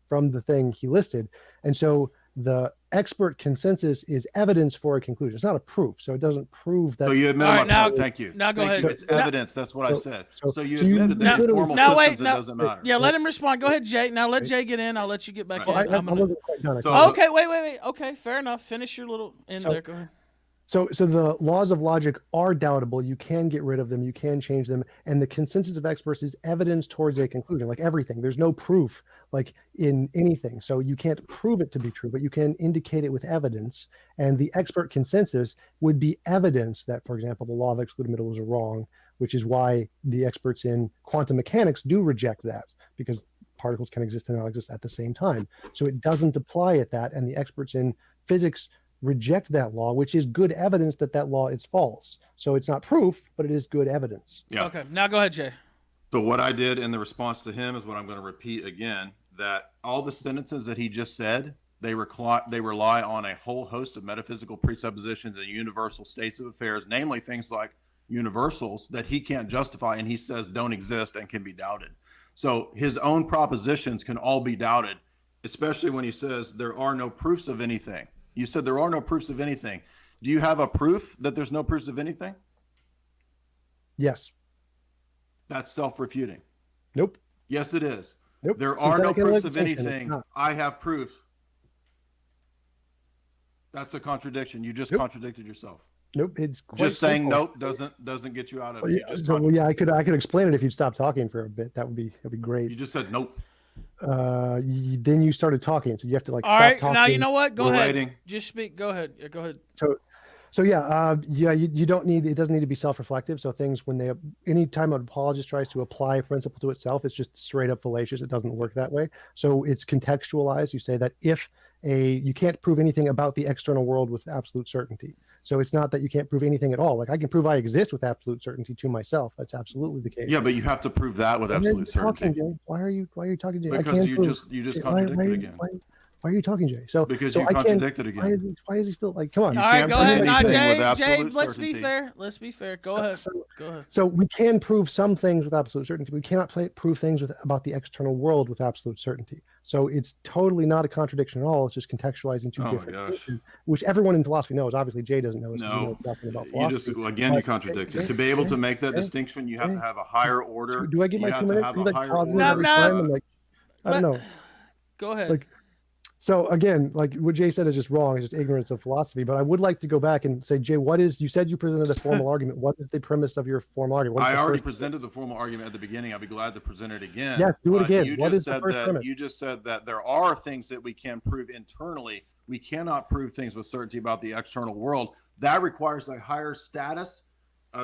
from the thing he listed. And so the expert consensus is evidence for a conclusion. It's not a proof, so it doesn't prove that. So you admit All my right, now- point. Thank you. now go Thank ahead. you. It's Now- evidence. That's what I said. So you so you admitted that in literally- formal Now, systems wait, it now- doesn't matter. Yeah, let him respond. Go ahead, Jay. Now let Jay get in. I'll let you get back Well, in. I I'm gonna- wasn't quite done. I So- thought- Okay, wait. Okay, fair enough. Finish your little in So- there. Go ahead. So the laws of logic are doubtable. You can get rid of them. You can change them. And the consensus of experts is evidence towards a conclusion, like everything. There's no proof, like in anything. So you can't prove it to be true, but you can indicate it with evidence. And the expert consensus would be evidence that, for example, the law of excluded middle is wrong, which is why the experts in quantum mechanics do reject that, because particles can exist and not exist at the same time. So it doesn't apply at that. And the experts in physics reject that law, which is good evidence that that law is false. So it's not proof, but it is good evidence. Yeah. Okay, now go ahead, Jay. So what I did in the response to him is what I'm going to repeat again, that all the sentences that he just said, they rely on a whole host of metaphysical presuppositions and universal states of affairs, namely things like universals that he can't justify and he says don't exist and can be doubted. So his own propositions can all be doubted, especially when he says there are no proofs of anything. You said there are no proofs of anything. Do you have a proof that there's no proofs of anything? Yes. That's self-refuting. Nope. Yes, it is. Nope. There are no Synthetic proofs of analytic distinction, it's anything. not. I have proof. That's a contradiction. You just Nope. contradicted yourself. Nope. It's quite Just saying simple. nope doesn't get you out of Well, it. yeah, You just so, well, yeah, I could explain it if you'd stop talking for a bit. That'd be great. You just said nope. Then you started talking, so you have to like All stop right, talking. now you know what? Go We're ahead. waiting. Just speak. Go ahead. Yeah, go ahead. So yeah, you don't need, it doesn't need to be self-reflective. So things anytime an apologist tries to apply a principle to itself, it's just straight up fallacious. It doesn't work that way. So it's contextualized. You say that you can't prove anything about the external world with absolute certainty. So it's not that you can't prove anything at all. Like I can prove I exist with absolute certainty to myself. That's absolutely the case. Yeah, but you have to prove that with Why are you absolute talking, certainty. Jay? Why are you talking, Jay? Because you just contradicted again. Why are you talking, Jay? So Because so you I can't- contradicted Why again. is he still like? Come on. You All right, can't go prove ahead. Now, anything with Jay, absolute let's be certainty. fair. Let's be fair. Go ahead. Go ahead. So we can prove some things with absolute certainty. We cannot prove things about the external world with absolute certainty. So it's totally not a contradiction at all. It's just contextualizing two Oh my different gosh. cases, which everyone in philosophy knows. Obviously, Jay doesn't know this. 'cause he No, knows nothing about you just philosophy. again you But- contradicted. Jay, To be able to Jay, make that Jay, distinction, you have Jay, to have a higher order. Do I get my You 2 have to minutes? have You a like higher pause me order. every No, time and like I don't know. Go ahead. Like, so again, like what Jay said is just wrong. It's just ignorance of philosophy. But I would like to go back and say, Jay, you said you presented a formal argument. What is the premise of your formal argument? What is I the already first- presented the formal argument at the beginning. I'll be glad to present it again. Yes, do it But again. You What just is the said first that premise? you just said that there are things that we can prove internally. We cannot prove things with certainty about the external world. That requires a higher status,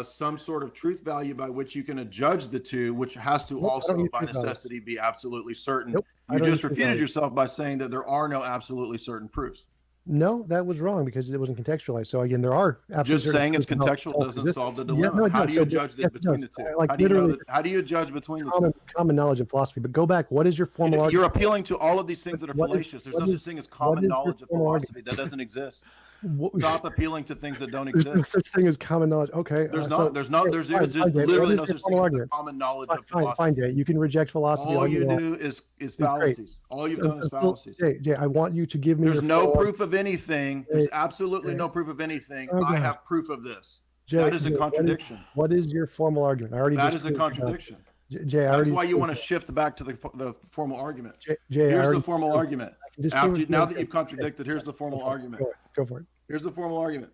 some sort of truth value by which you can adjudge the two, which has to Nope, I don't also, need by truth value. necessity, be absolutely certain. Nope, I You don't just need truth refuted value. yourself by saying that there are no absolutely certain proofs. No, that was wrong because it wasn't contextualized. So again, there are Just saying it's absolute contextual doesn't self-existence. solve the Yeah, dilemma. no, it How does. do you So judge yes, it between the does. two? Like How do you know literally, that? How do you judge between the two? common knowledge in philosophy. But go back. What is your formal You're argument? appealing to all of these things that are What is- fallacious. There's what no is- such thing as what common is your knowledge of formal philosophy. That doesn't exist. What- Stop appealing to things that don't There's no exist. such thing as common knowledge. Okay. There's so- not. There's not. okay, There's fine, fine, Jay. What literally is no your such thing formal as argument? common knowledge Fine, of fine, philosophy. fine, Jay. You can reject philosophy. All you want. do is great. fallacies. All you've done is fallacies. Jay, I want you to give me. There's your no formal proof of anything. There's Jay, absolutely Jay. no proof of anything. Oh, I God. have proof of this. Jay, That is a Jay, contradiction. What is your formal argument? I already. That just is a proved it. contradiction. Jay, I That's already. why you want to shift back to the formal argument. Jay, I Here's already the formal argument. just prove After it. now that you've contradicted, here's the formal argument. Go for it. Here's the formal argument.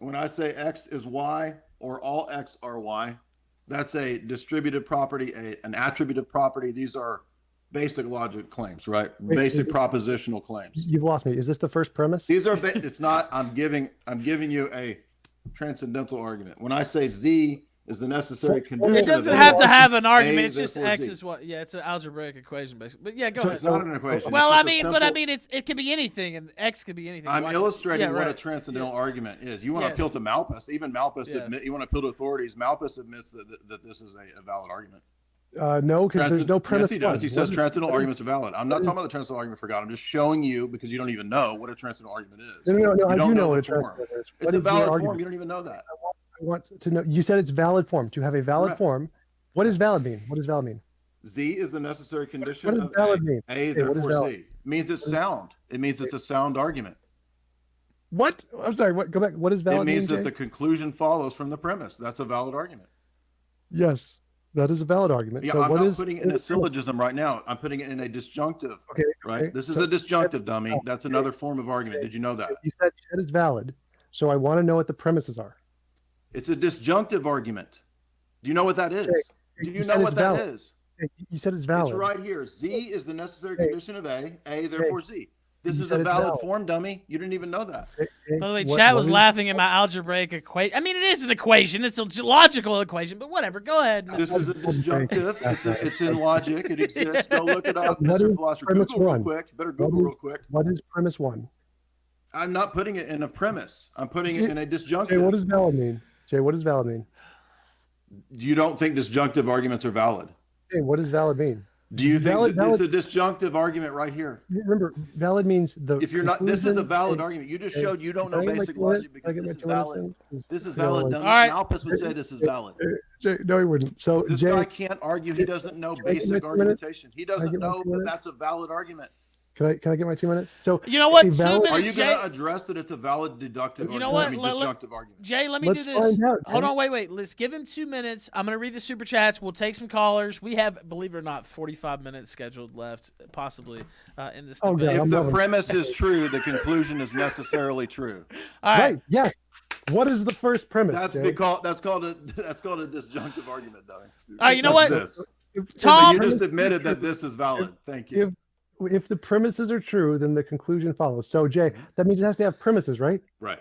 When I say X is Y or all X are Y, that's a distributed property, an attributive property. These are basic logic claims, right? Wait, Basic is it- propositional claims. You've lost me. Is this the first premise? These are. It's not. I'm giving you a transcendental argument. When I say Z is the necessary condition. It doesn't of have A, to have an argument. A, It's just therefore, X Z. is what. Yeah, it's an algebraic equation, basically. But yeah, go So ahead. It's not an equation. Well, It's I just a mean, simple- it can be anything, and X could be anything. I'm Like- illustrating yeah, what a right. transcendental argument is. You want to Yes. appeal to Malthus. Even Malthus Yes. admit. You want to appeal to authorities. Malthus admits that this is a valid argument. No, because there's no premise. Yes, he does. one. He What says is- transcendental arguments are valid. I'm not talking about the transcendental argument for God. I'm just showing you because you don't even know what a transcendental argument is. No, You I don't do know the what a form. transcendental is. It's What a is your valid form. argument? You don't even know that. I want to know. You said it's valid form. To have a valid Correct. form, what does valid mean? What does valid mean? Z is the necessary condition What does of valid A. mean? A, Okay, what is therefore valid? Z. It means it's sound. It means it's a sound argument. What? I'm sorry. What? Go back. What does valid It means mean? that Jay? the conclusion follows from the premise. That's a valid argument. Yes, that is a valid argument. Yeah, so I'm what not is? putting it in a syllogism right now. I'm putting it in a disjunctive, Okay. right? okay. This is So a disjunctive, dummy. Oh, That's another form of argument. Did you know that? You said it's valid. So I want to know what the premises are. It's a disjunctive argument. Do you know what that is? Do you said know it's what that valid. is? You said it's valid. It's right here. Z is the necessary Okay. condition of A. A, therefore Z. This You is said a it's valid valid. form, dummy. You didn't even know that. Okay, By the way, what- Chad what was is- laughing at my algebraic equation. I mean, it is an equation. It's a logical equation, but whatever. Go ahead. This is a disjunctive. It's in logic. It exists. Go look it up, What Mr. is Philosopher. premise Google real one? quick. You better What Google is- real quick. What is premise one? I'm not putting it in a premise. I'm putting it in a Jay, disjunctive. what does valid mean? Jay, what does valid mean? You don't think disjunctive arguments are valid? Jay, what does valid mean? Do you think Valid- that it's a disjunctive argument right here? Remember, valid means the. If you're not, this is a conclusion- valid Jay, argument. You just Jay, showed you don't can I know get my basic 2 minutes? logic Can I because get this my is 2 minutes valid. in? This is You know, valid. like- Dummy. All right. Malthus would say this is valid. Jay, no, he wouldn't. So This Jay, guy can't argue. He doesn't know Can I get my basic 2 minutes? argumentation. He Can I doesn't get my know 2 that minutes? that's a valid argument. can I get my 2 minutes? So You know what? a 2 valid- Are minutes, you going Jay. to address that it's a valid deductive You know argument? what? I mean, disjunctive argument. Jay, let me Let's do this. find out, Hold Jay. on, wait. Let's give him 2 minutes. I'm going to read the super chats. We'll take some callers. We have, believe it or not, 45 minutes scheduled left, possibly, in this Oh, debate. God. If I'm the loving it. premise is true, the conclusion is necessarily true. All right. Right. Yes. What is the first premise? That's Jay? that's called a disjunctive argument, though. All right, you know What's what? This. Tom- You just admitted that this is valid. Thank you. If the premises are true, then the conclusion follows. So, Jay, that means it has to have premises, right? Right.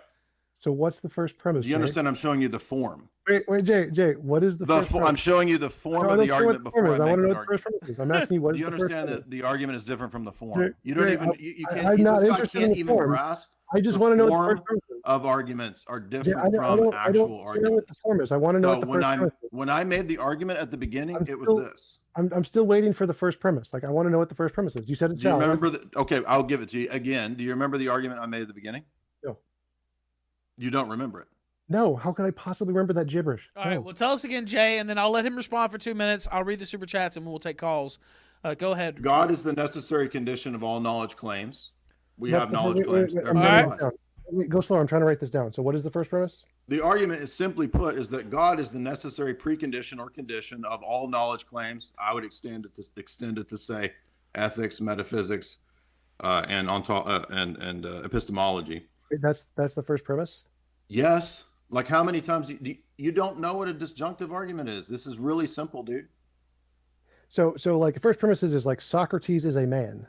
So, what's the first premise? Do you understand? I'm showing you the form. Wait, Jay. What is the first premise? I'm showing you the form of the argument before I want to make know the what the first argument. premise is. I'm asking you what Do is you the first understand premise? that the argument is different from the form? Jay, You don't Jay, even. You can't. I'm not This guy interested in can't the even form. grasp. I just the want to know what the form first premise is. of arguments are Yeah, different I don't from actual care what the arguments. form is. I want to know So what the first premise is. when I made the argument at the beginning, I'm it was still- this. I'm still waiting for the first premise. Like, I want to know what the first premise is. You said it's Do you valid. remember the? Okay, I'll give it to you again. Do you remember the argument I made at the beginning? No. You don't remember it. No, how could I possibly remember that gibberish? All right, No. well, tell us again, Jay, and then I'll let him respond for 2 minutes. I'll read the super chats and we'll take calls. Go ahead. God is the necessary condition of all knowledge claims. We What's have the- knowledge wait, claims. I'm therefore writing Alright. this God. down. Wait, go slower. I'm trying to write this down. So, what is the first premise? The argument is simply put is that God is the necessary precondition or condition of all knowledge claims. I would extend it to say ethics, metaphysics, and epistemology. Wait, that's the first premise. Yes. Like how many times you don't know what a disjunctive argument is? This is really simple, dude. So like the first premise is like Socrates is a man.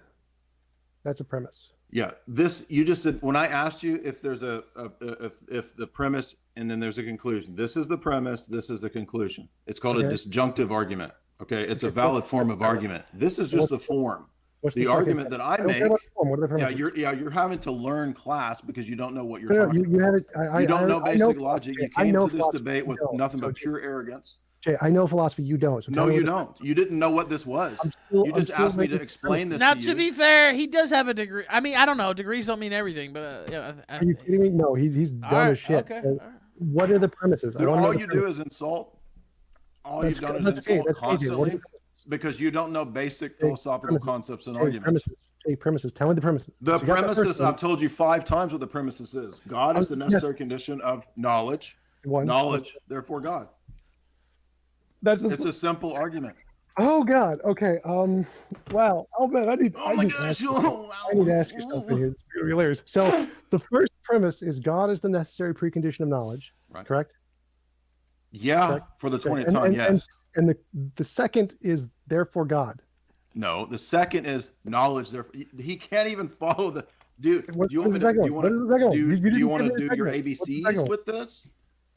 That's a premise. Yeah, this you just did when I asked you if there's if the premise and then there's a conclusion. This is the premise. This is the conclusion. It's called a disjunctive argument. Okay, it's a valid form of argument. This is just the form. What's The second argument that I don't make. care about the form. What are the Yeah, premises? you're having to learn class because you don't know what you're No, talking. you have it. You don't know I know basic logic. You I came know to this philosophy, debate you with don't. nothing So, but pure arrogance. Jay, I know philosophy. You don't. So tell No, me you what the- don't. You didn't know what this was. I'm You just still asked me to making explain this Now, to to you. be fair, he does have a degree. I mean, I don't know. Degrees don't mean everything, but Are you kidding me? No, he's dumb all right, as shit. okay, So all right. what are the premises? I Dude, wanna know all the you do premises. is insult. All That's- you've done is that's okay, insult that's okay, Jay. What are constantly the premises? because you don't know basic Jay, philosophical premises. concepts and Jay, arguments. premises. Jay, premises. Tell me the premises. The So you got that first premises, one. I've told you 5 times what the premises is. God is the Yes. necessary condition of knowledge. One. Knowledge, therefore God. That's the, It's a simple argument. oh God. Okay. Wow. Oh man, I need. Oh I my need to ask gosh. you something. I need to ask you something here. It's really hilarious. So the first premise is God is the necessary precondition of knowledge. Right. Correct. Yeah, Correct. for the Correct. 20th time, yes. And the second is therefore God. No, the second is knowledge. Therefore, he can't even follow the dude. What- Do you want what's me the to? second Do you one? want What is the second to? one? Do You you didn't want give to me the do your second one. What's the second ABCs one? with this?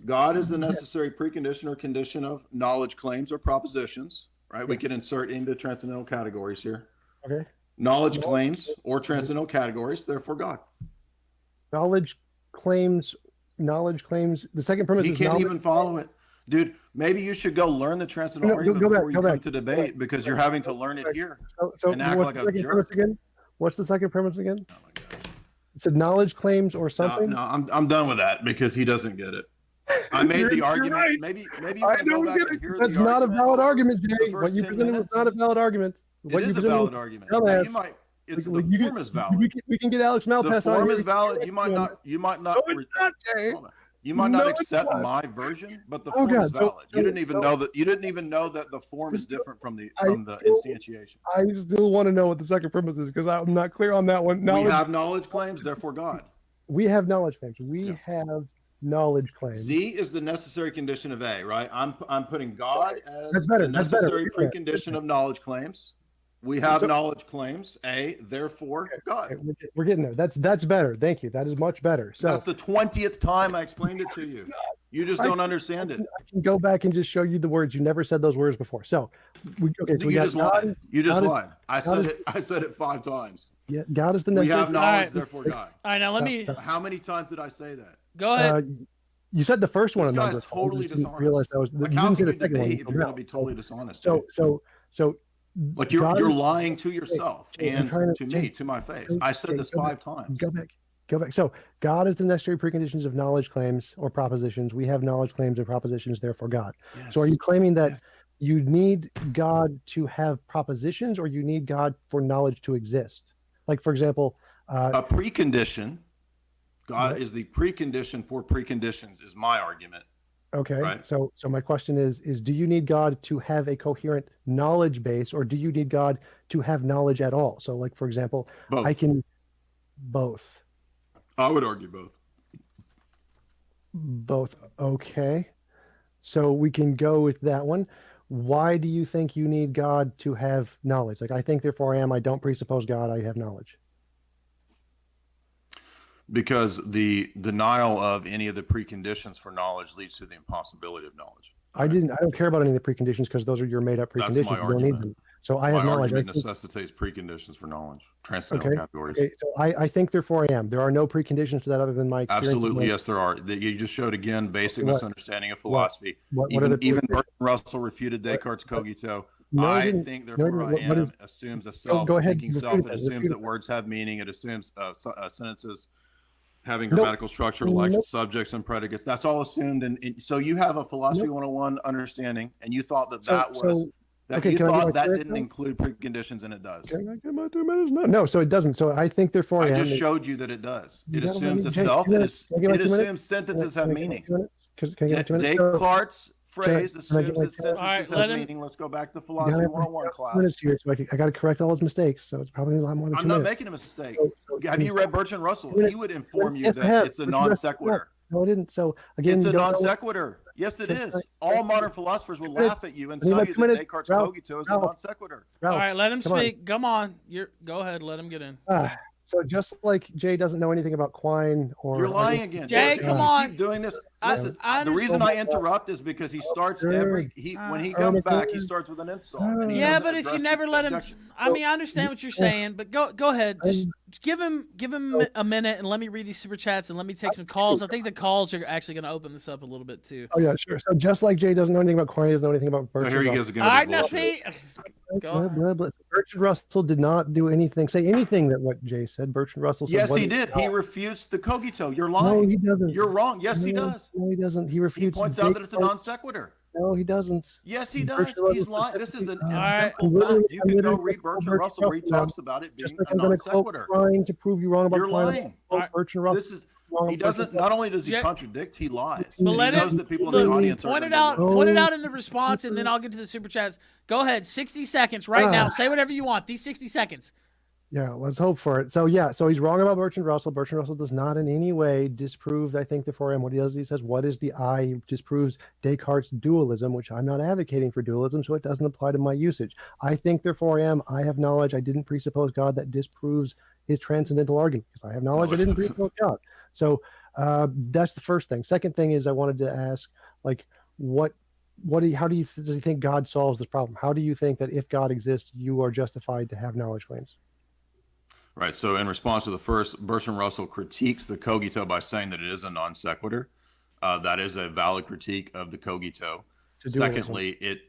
God is the necessary precondition or condition of knowledge claims or propositions. Right? We Yes. can insert into transcendental categories here. Okay. Knowledge claims or transcendental categories. Therefore, God. Knowledge claims. The second premise He is can't knowledge. even follow it. Dude, maybe you should go learn the transcendental No, go argument back, before you go come back. to debate because you're having to learn it here. So and act what's like the a second jerk. premise again? What's the second premise again? Oh my gosh. It said knowledge claims or something. No, I'm done with that because he doesn't get it. I made You're the argument. right. Maybe you I want to go don't back get and it. hear That's the not a argument. valid argument, Jay. The What first you 10 presented was minutes. not a valid argument. It What you is a presented valid was- argument. Now, Dumbass. you might. It's Like, the you form is valid. We can get Alex The Malpass on form here. is valid. You might not. You might not. No, it's not, Jay. Hold on. You might not No, it's accept not. my version, but the Oh, form is God. So- valid. You didn't even so- know that. You didn't even know that the form is different from the I still- instantiation. I still want to know what the second premise is because I'm not clear on that one. We Knowledge, have knowledge claims, therefore God. we have knowledge claims. We Yeah. have knowledge claims. Z is the necessary condition of A, right? I'm putting God as That's better, the that's better. necessary precondition of knowledge claims. We have So- knowledge claims, A, therefore God. Okay, we're getting there. That's better. Thank you. That is much better. So That's the 20th time I explained it to you. You just don't understand it. I can go back and just show you the words. You never said those words before. So, we You got just God. lied. You just God is- lied. I God said is- it. I said it 5 times. Yeah, God is the We necessary. have knowledge, Alright. therefore God. All right, now let me How many times did I say that? go ahead. You said the first one. This a number guy's of times. totally I just didn't dishonest. realize that was. Like, You how didn't say can the you second one debate if until you're now. going to be totally dishonest? So, like you're God you're is- lying to yourself Jay, I'm and trying to to- me, to my face. Jay, I said Jay, this go 5 back. times. Go back. So, God is the necessary preconditions of knowledge claims or propositions. We have knowledge claims and propositions, therefore God. So, are you Yes. claiming that you need God to have propositions, or you need God for knowledge to exist? Like, for example, A precondition? God What? is the precondition for preconditions is my argument. okay. Right. So my question is do you need God to have a coherent knowledge base, or do you need God to have knowledge at all? So, like, for example, Both. I can both. I would argue both. Both. Okay. So we can go with that one. Why do you think you need God to have knowledge? Like, I think, therefore I am. I don't presuppose God. I have knowledge. Because the denial of any of the preconditions for knowledge leads to the impossibility of knowledge. I don't care about any of the preconditions because those are your made up preconditions. That's my You don't need argument. them. So I My have knowledge. argument necessitates preconditions for knowledge, transcendental Okay. categories. Okay. So I think, therefore I am. There are no preconditions to that other than my experience. Absolutely, yes, there are. You just showed again basic What? misunderstanding of philosophy. What are the Even preconditions? Bertrand Russell refuted Descartes' cogito. No, I I didn't. think, No, therefore what I is- am assumes a self, go ahead, thinking refute self. It that, assumes refute that it. words have meaning. It assumes sentences having Nope. grammatical structure like Nope. subjects and predicates. That's all assumed. And so you have a philosophy 101 understanding, and you thought that okay, you can I get my thought that 2 minutes didn't now? include preconditions, and it does. Can I get my 2 minutes? No, so it doesn't. So I think, therefore I I am. just showed you that it does. You It gotta let assumes me- a Jay, self. can I get my It 2 minutes? assumes sentences have Can I get my meaning. 2 minutes? Can I get my 2 minutes? So- Descartes' phrase can I get assumes my that 2 minutes? sentences All right, have let him- meaning. Let's go back to you philosophy gotta have 101 2 class. minutes here, so I got to correct all his mistakes. So it's probably a lot more than 2 I'm not minutes. making a mistake. So Have you read Bertrand Russell? minutes. He would inform you Yes, I that have. it's a Bertrand non Russell, sequitur. No, I didn't. So again, It's you a don't non know- sequitur. Yes, it Can is. I- All modern philosophers will laugh at you and I need tell my you 2 that minutes. Descartes' Ralph, cogito is a Ralph. non sequitur. Ralph, All right, let him come on. speak. Come on. Go ahead. Let him get in. So just like Jay doesn't know anything about Quine or You're lying again. Jay, If come you on. keep doing this. I- Listen, I the reason I understand. interrupt is because he starts Sure. when he comes back, he starts with an insult. And he Yeah, doesn't but if you address never the let him, objection. I mean, I understand what you're saying, but go ahead. Just give him a minute and let me read these super chats and let me take some calls. I think the calls are actually going to open this up a little bit too. Oh yeah, sure. So just like Jay doesn't know anything about Quine, he doesn't know anything about So Bertrand here he Russell. goes again. All with right, his now bullshit. see. Go Blah, ahead. blah, blah. Bertrand Russell did not do anything. Say anything that what Jay said. Bertrand Russell said. Yes, he wasn't- did. He refutes the cogito. You're No, lying. he doesn't. You're wrong. Yes, he No, does. No, he doesn't. He He refutes. points out that it's a non Descartes. sequitur. No, he doesn't. Yes, he Bertrand does. Russell He's lying. This is a specifically- right. simple fact. You I'm can go literally read gonna quote Bertrand Russell where he Russell now. talks about it being Just like a I'm non going to quote sequitur. Quine to prove you wrong about You're Quine. I'm lying. gonna quote Alright. Bertrand Russell. This is wrong he about Bertrand doesn't. Not only does he Russell. contradict, he lies. But And let he him knows that people in look, the audience are point it gonna out. be listening. Point it out in the response, and then I'll get to the super chats. Go ahead. 60 seconds right now. Say whatever you want. These 60 seconds. Yeah, let's hope for it. So yeah, so he's wrong about Bertrand Russell. Bertrand Russell does not in any way disprove, I think, the 4M. What he does, he says, what is the I? He disproves Descartes' dualism, which I'm not advocating for dualism, so it doesn't apply to my usage. I think, therefore, I am. I have knowledge. I didn't presuppose God. That disproves his transcendental argument. Because I have knowledge, I didn't presuppose God. So that's the first thing. Second thing is I wanted to ask, like, does he think God solves this problem? How do you think that if God exists, you are justified to have knowledge claims? Right. So in response to the first, Bertrand Russell critiques the cogito by saying that it is a non sequitur. That is a valid critique of the cogito. Secondly, it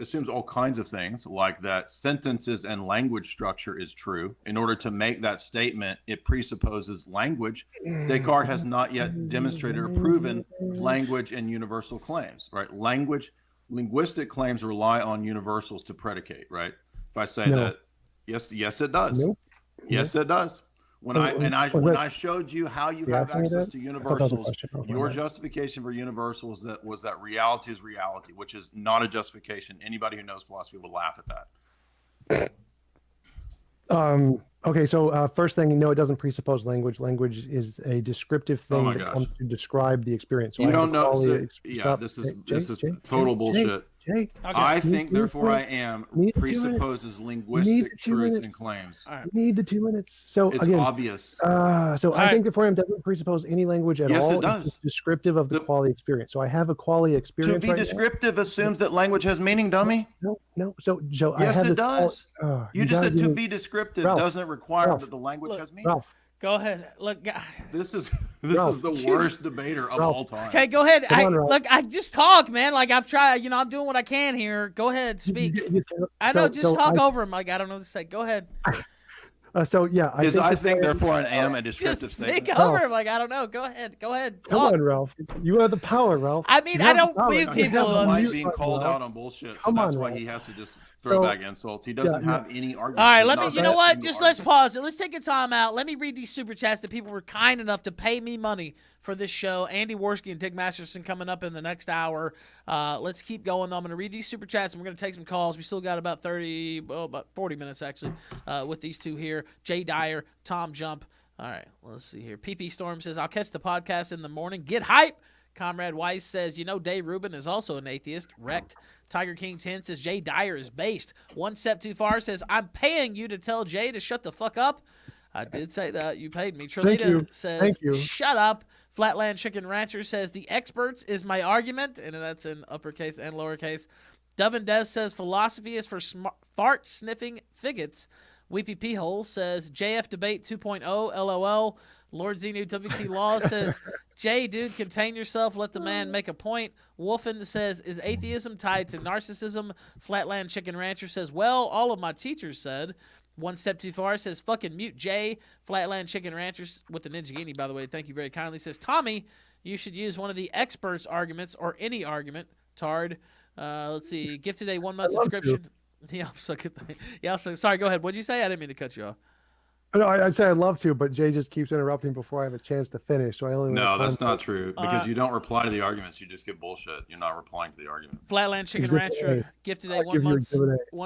assumes all kinds of things, like that sentences and language structure is true. In order to make that statement, it presupposes language. Descartes has not yet demonstrated or proven language and universal claims. Right? Linguistic claims rely on universals to predicate. Right? If I say that. Yes, it does. Nope. Yes, it does. When I showed you how you have access to universals, your justification for universals was that reality is reality, which is not a justification. Anybody who knows philosophy would laugh at that. Okay, so first thing, no, it doesn't presuppose language. Language is a descriptive thing that comes to describe the experience. So you don't know. So, yeah, this is total bullshit. Jay, I think, therefore, I am presupposes linguistic truths and claims. You need the 2 minutes. So it's again, obvious. I think the forum doesn't presuppose any language at all. Yes, it does. It's descriptive of the quality experience. So I have a quality experience. To be descriptive assumes that language has meaning, dummy. No. So Joe, yes, it does. You just said to be descriptive doesn't require that the language has meaning. Ralph, Go ahead. Look, this is the worst debater of all time. Okay, go ahead. Look, I just talk, man. Like I've tried, I'm doing what I can here. Go ahead, speak. I know, just talk over him. Like I don't know what to say. Go ahead. I think therefore I am a descriptive just speak statement. over him. Like I don't know. Go ahead. Talk. Come on, Ralph. You have the power, Ralph. I mean, I don't mute He people. doesn't like being called out on bullshit, so that's why he has to just throw back insults. He doesn't have any argument. All right, you know what? Just let's pause it. Let's take a time out. Let me read these super chats that people were kind enough to pay me money for this show. Andy Worski and Dick Masterson coming up in the next hour. Let's keep going. I'm going to read these super chats, and we're going to take some calls. We still got about 40 minutes, actually, with these two here. Jay Dyer, TJump, All right, let's see here. PP Storm says, I'll catch the podcast in the morning. Get hype. Comrade Weiss says, Dave Rubin is also an atheist. Wrecked. Tiger King 10 says, Jay Dyer is based. One Step Too Far says, I'm paying you to tell Jay to shut the fuck up. I did say that. You paid me. Trilita says, shut up. Flatland Chicken Rancher says, the experts is my argument. And that's in uppercase and lowercase. Dovin Des says, philosophy is for fart sniffing faggots. Weepy P Hole says, JF Debate 2.0, LOL. Lord Zenu WT Law says, Jay, dude, contain yourself. Let the man make a point. Wolfen says, is atheism tied to narcissism? Flatland Chicken Rancher says, well, all of my teachers said. One Step Too Far says, fucking mute Jay. Flatland Chicken Rancher with the Ninja Guinea, by the way, thank you very kindly, says, Tommy, you should use one of the experts' arguments or any argument. Tard. Let's see. Gift today 1 month subscription. Yeah, I'm so good. Yeah, sorry, go ahead. What'd you say? I didn't mean to cut you off. No, I'd say I'd love to, but Jay just keeps interrupting before I have a chance to finish. So I only No, that's not true because you don't reply to the arguments. You just get bullshit. You're not replying to the argument. Flatland Chicken Rancher gift today 1 month.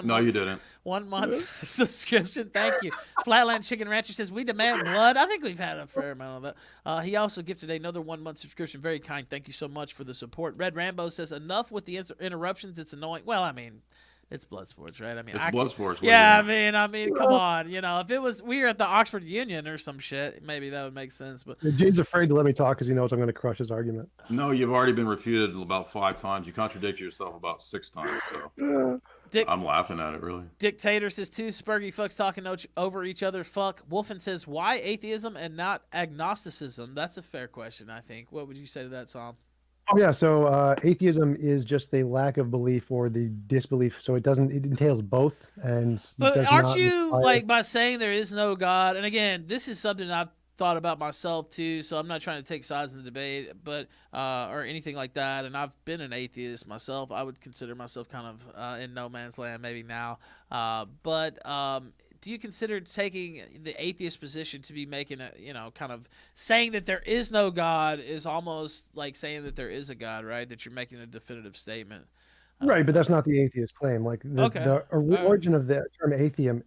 No, you didn't. 1 month subscription. Thank you. Flatland Chicken Rancher says, we demand blood. I think we've had a fair amount of that. He also gifted another 1 month subscription. Very kind. Thank you so much for the support. Red Rambo says, enough with the interruptions. It's annoying. Well, I mean, it's blood sports, right? I mean, it's blood sports. Yeah, I mean, come on. If it was we were at the Oxford Union or some shit, maybe that would make sense. But Jay's afraid to let me talk because he knows I'm going to crush his argument. No, you've already been refuted about 5 times. You contradict yourself about 6 times. So I'm laughing at it, really. Dictator says, 2 spurgy fucks talking over each other. Fuck. Wolfen says, why atheism and not agnosticism? That's a fair question, I think. What would you say to that, Sam? Oh yeah, so atheism is just the lack of belief or the disbelief. So it entails both. But aren't you like by saying there is no God? And again, this is something I've thought about myself too. So I'm not trying to take sides in the debate, but or anything like that. And I've been an atheist myself. I would consider myself kind of in no man's land maybe now. But do you consider taking the atheist position to be making a, kind of saying that there is no God is almost like saying that there is a God, right? That you're making a definitive statement. Right, but that's not the atheist claim. Like the origin of the term atheism,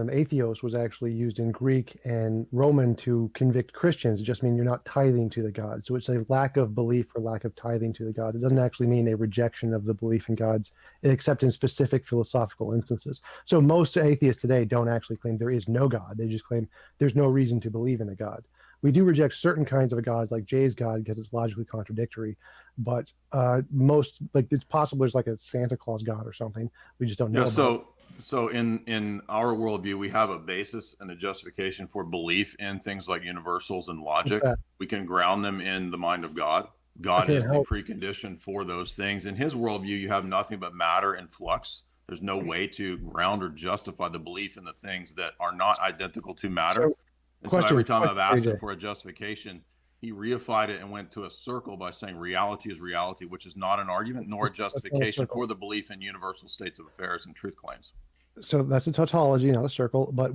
atheos, was actually used in Greek and Roman to convict Christians. It just means you're not tithing to the God. So it's a lack of belief or lack of tithing to the God. It doesn't actually mean a rejection of the belief in gods, except in specific philosophical instances. So most atheists today don't actually claim there is no God. They just claim there's no reason to believe in a God. We do reject certain kinds of gods, like Jay's God, because it's logically contradictory. But most, like, it's possible there's like a Santa Claus God or something. We just don't know. Yeah. So in our worldview, we have a basis and a justification for belief in things like universals and logic. We can ground them in the mind of God. God is the precondition for those things. In his worldview, you have nothing but matter and flux. There's no way to ground or justify the belief in the things that are not identical to matter. And so every time I've asked him for a justification, he reified it and went to a circle by saying reality is reality, which is not an argument nor a justification for the belief in universal states of affairs and truth claims. So that's a tautology, not a circle. But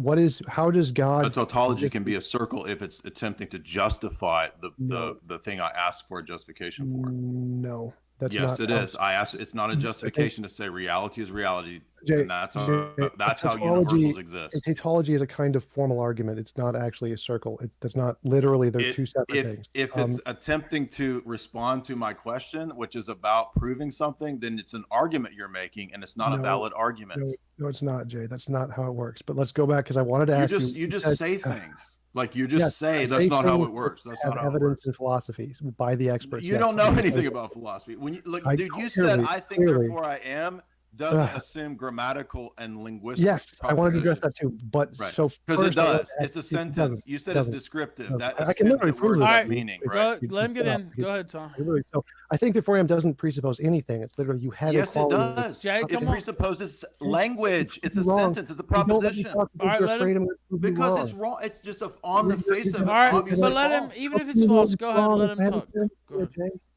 how does God? A tautology can be a circle if it's attempting to justify the thing I asked for a justification for. No. Yes, it is. I asked. It's not a justification to say reality is reality, and that's how universals exist. A tautology is a kind of formal argument. It's not actually a circle. That's not literally. They're two separate things. If it's attempting to respond to my question, which is about proving something, then it's an argument you're making, and it's not a valid argument. No, it's not, Jay. That's not how it works. But let's go back because I wanted to ask you. You just say things. Like you just say that's not how it works. That's not how it works. Evidence in philosophy by the experts. You don't know anything about philosophy. When you look, dude, you said I think therefore I am doesn't assume grammatical and linguistic. Yes, I wanted to address that too. But so because it does. It's a sentence. You said it's descriptive. That I can literally prove that meaning. Right? Let him get in. Go ahead, Tom. So I think therefore I am doesn't presuppose anything. It's literally you have. Yes, it does. Jay, it presupposes language. It's a sentence. It's a proposition. All right, let him. Because it's wrong. It's just on the face of it. All right, but let him. Even if it's false, go ahead. Let him talk. Go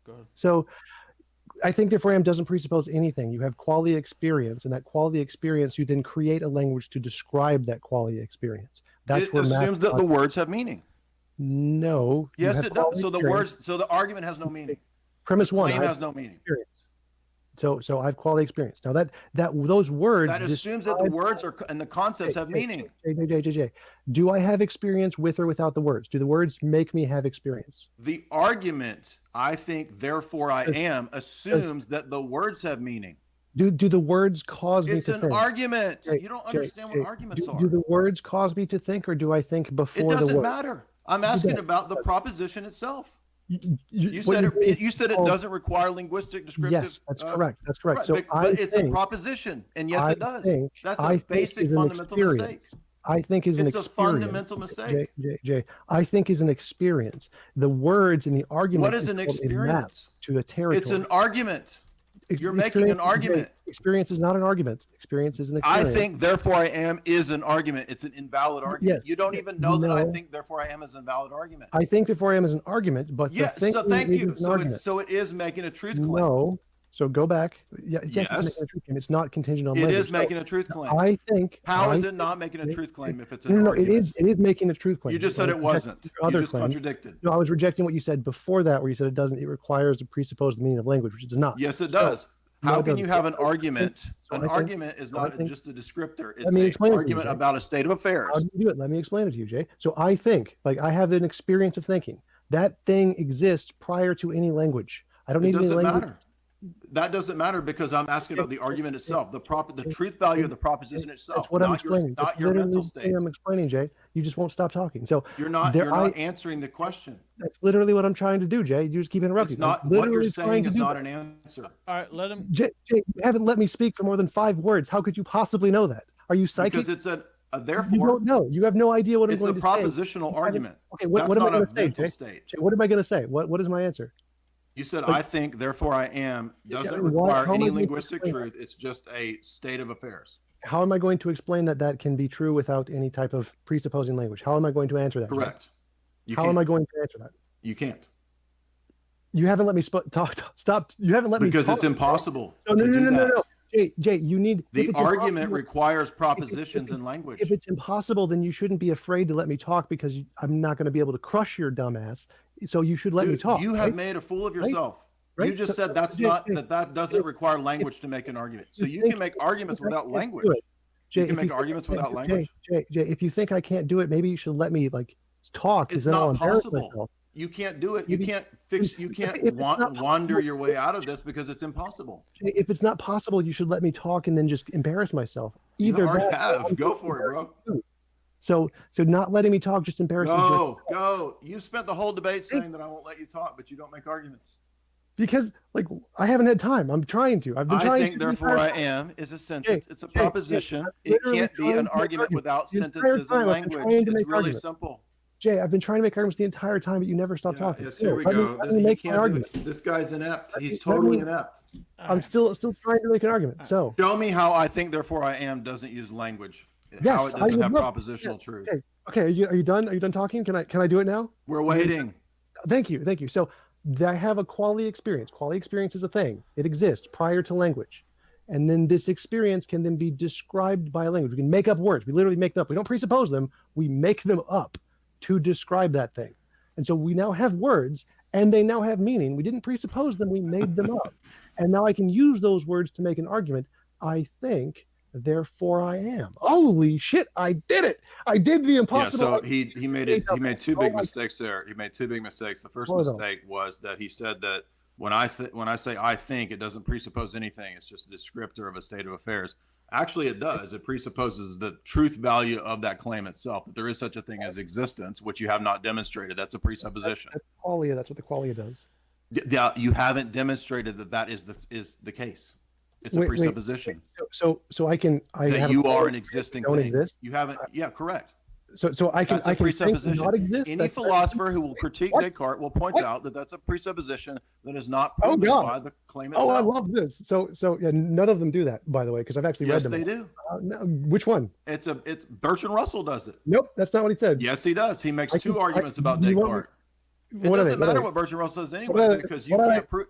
ahead. So. I think therefore I am doesn't presuppose anything. You have quality experience, and that quality experience, you then create a language to describe that quality experience. That's it assumes that the words have meaning. No. Yes, it does. So the argument has no meaning. Premise one. Claim has no meaning. So I have quality experience. Now that those words That assumes that the words are and the concepts have meaning. Do I have experience with or without the words? Do the words make me have experience? The argument, I think, therefore I am, assumes that the words have meaning. Do the words cause me to think? It's an argument. Jay, You don't understand what arguments are. Do the words cause me to think, or do I think before the words? It doesn't matter. I'm asking about the proposition itself. You said it doesn't require linguistic descriptive. Yes, that's correct. That's correct. Right, but it's a proposition, and yes, it does. That's a basic fundamental mistake. I think is an experience. It's a fundamental mistake. Jay, I think is an experience. The words in the argument. What is an experience? To a territory. It's an argument. You're making an argument. Experience is not an argument. Experience is an experience. I think, therefore I am is an argument. It's an invalid argument. Yes. You don't even know that I think, therefore I am is an invalid argument. I think, therefore I am is an argument, but yes. So thank you. So it is making a truth claim. No. So go back. Yes. It's not contingent on language. It is making a truth claim. I think. How is it not making a truth claim if it's an argument? No, it is making a truth claim. You just said it wasn't. You just contradicted. No, I was rejecting what you said before that, where you said it doesn't. It requires to presuppose the meaning of language, which it does not. Yes, it does. How can you have an argument? An argument is not just a descriptor. It's an argument about a state of affairs. How do you do it? Let me explain it to you, Jay. So I think, like I have an experience of thinking. That thing exists prior to any language. I don't need any language. It doesn't matter. That doesn't matter because I'm asking about the argument itself, the truth value of the proposition itself. That's what I'm explaining. Not your mental state. I'm explaining, Jay. You just won't stop talking. So you're not answering the question. That's literally what I'm trying to do, Jay. You just keep interrupting. It's not what you're saying is not an answer. All right, let him. Jay, you haven't let me speak for more than 5 words. How could you possibly know that? Are you psychic? Because it's a therefore. You don't know. You have no idea what I'm going to say. It's a propositional argument. Okay, what am I going to say, Jay? What am I going to say? What is my answer? You said, I think, therefore I am, doesn't require any linguistic truth. It's just a state of affairs. How am I going to explain that that can be true without any type of presupposing language? How am I going to answer that? Correct. How am I going to answer that? You can't. You haven't let me stop. You haven't let me because it's impossible. So, no. Jay, you need the argument requires propositions and language. If it's impossible, then you shouldn't be afraid to let me talk because I'm not going to be able to crush your dumb ass. So you should let me talk. You have made a fool of yourself. Right? You just said that doesn't require language to make an argument. So you can make arguments without language. You can make arguments without language. Jay, if you think I can't do it, maybe you should let me talk. It's not possible. You can't do it. You can't wander your way out of this because it's impossible. If it's not possible, you should let me talk and then just embarrass myself. Either go for it, bro. So not letting me talk, just embarrassing. Go. You spent the whole debate saying that I won't let you talk, but you don't make arguments. Because I haven't had time. I'm trying to. I've been trying. I think, therefore, I am is a sentence. It's a proposition. It can't be an argument without sentences and language. It's really simple. Jay, I've been trying to make arguments the entire time, but you never stop talking. Yes, here we go. This guy's inept. He's totally inept. I'm still trying to make an argument. So show me how I think, therefore, I am doesn't use language. Yes, how it doesn't have propositional truth. Okay. Are you done? Are you done talking? Can I do it now? We're waiting. Thank you. So I have a quality experience. Quality experience is a thing. It exists prior to language. And then this experience can then be described by a language. We can make up words. We literally make them up. We don't presuppose them. We make them up to describe that thing. And so we now have words and they now have meaning. We didn't presuppose them. We made them up. And now I can use those words to make an argument. I think, therefore I am. Holy shit, I did it. I did the impossible. Yeah, so he made two big mistakes there. He made two big mistakes. The first mistake was that he said that when I say I think, it doesn't presuppose anything. It's just a descriptor of a state of affairs. Actually, it does. It presupposes the truth value of that claim itself, that there is such a thing as existence, which you have not demonstrated. That's a presupposition. That's qualia. That's what the qualia does. Yeah, you haven't demonstrated that is the case. It's a presupposition. So I that you are an existing thing. Exist? You haven't. Yeah, correct. So I can. That's a presupposition. Not exist. Any philosopher who will critique Descartes will point out that that's a presupposition that is not proven by the claim itself. Oh, I love this. So yeah, none of them do that, by the way, because I've actually read them. Yes, they do. No, which one? It's Bertrand Russell does it. Nope, that's not what he said. Yes, he does. He makes two arguments about Descartes. It doesn't matter what Bertrand Russell says anyway, because you can't prove.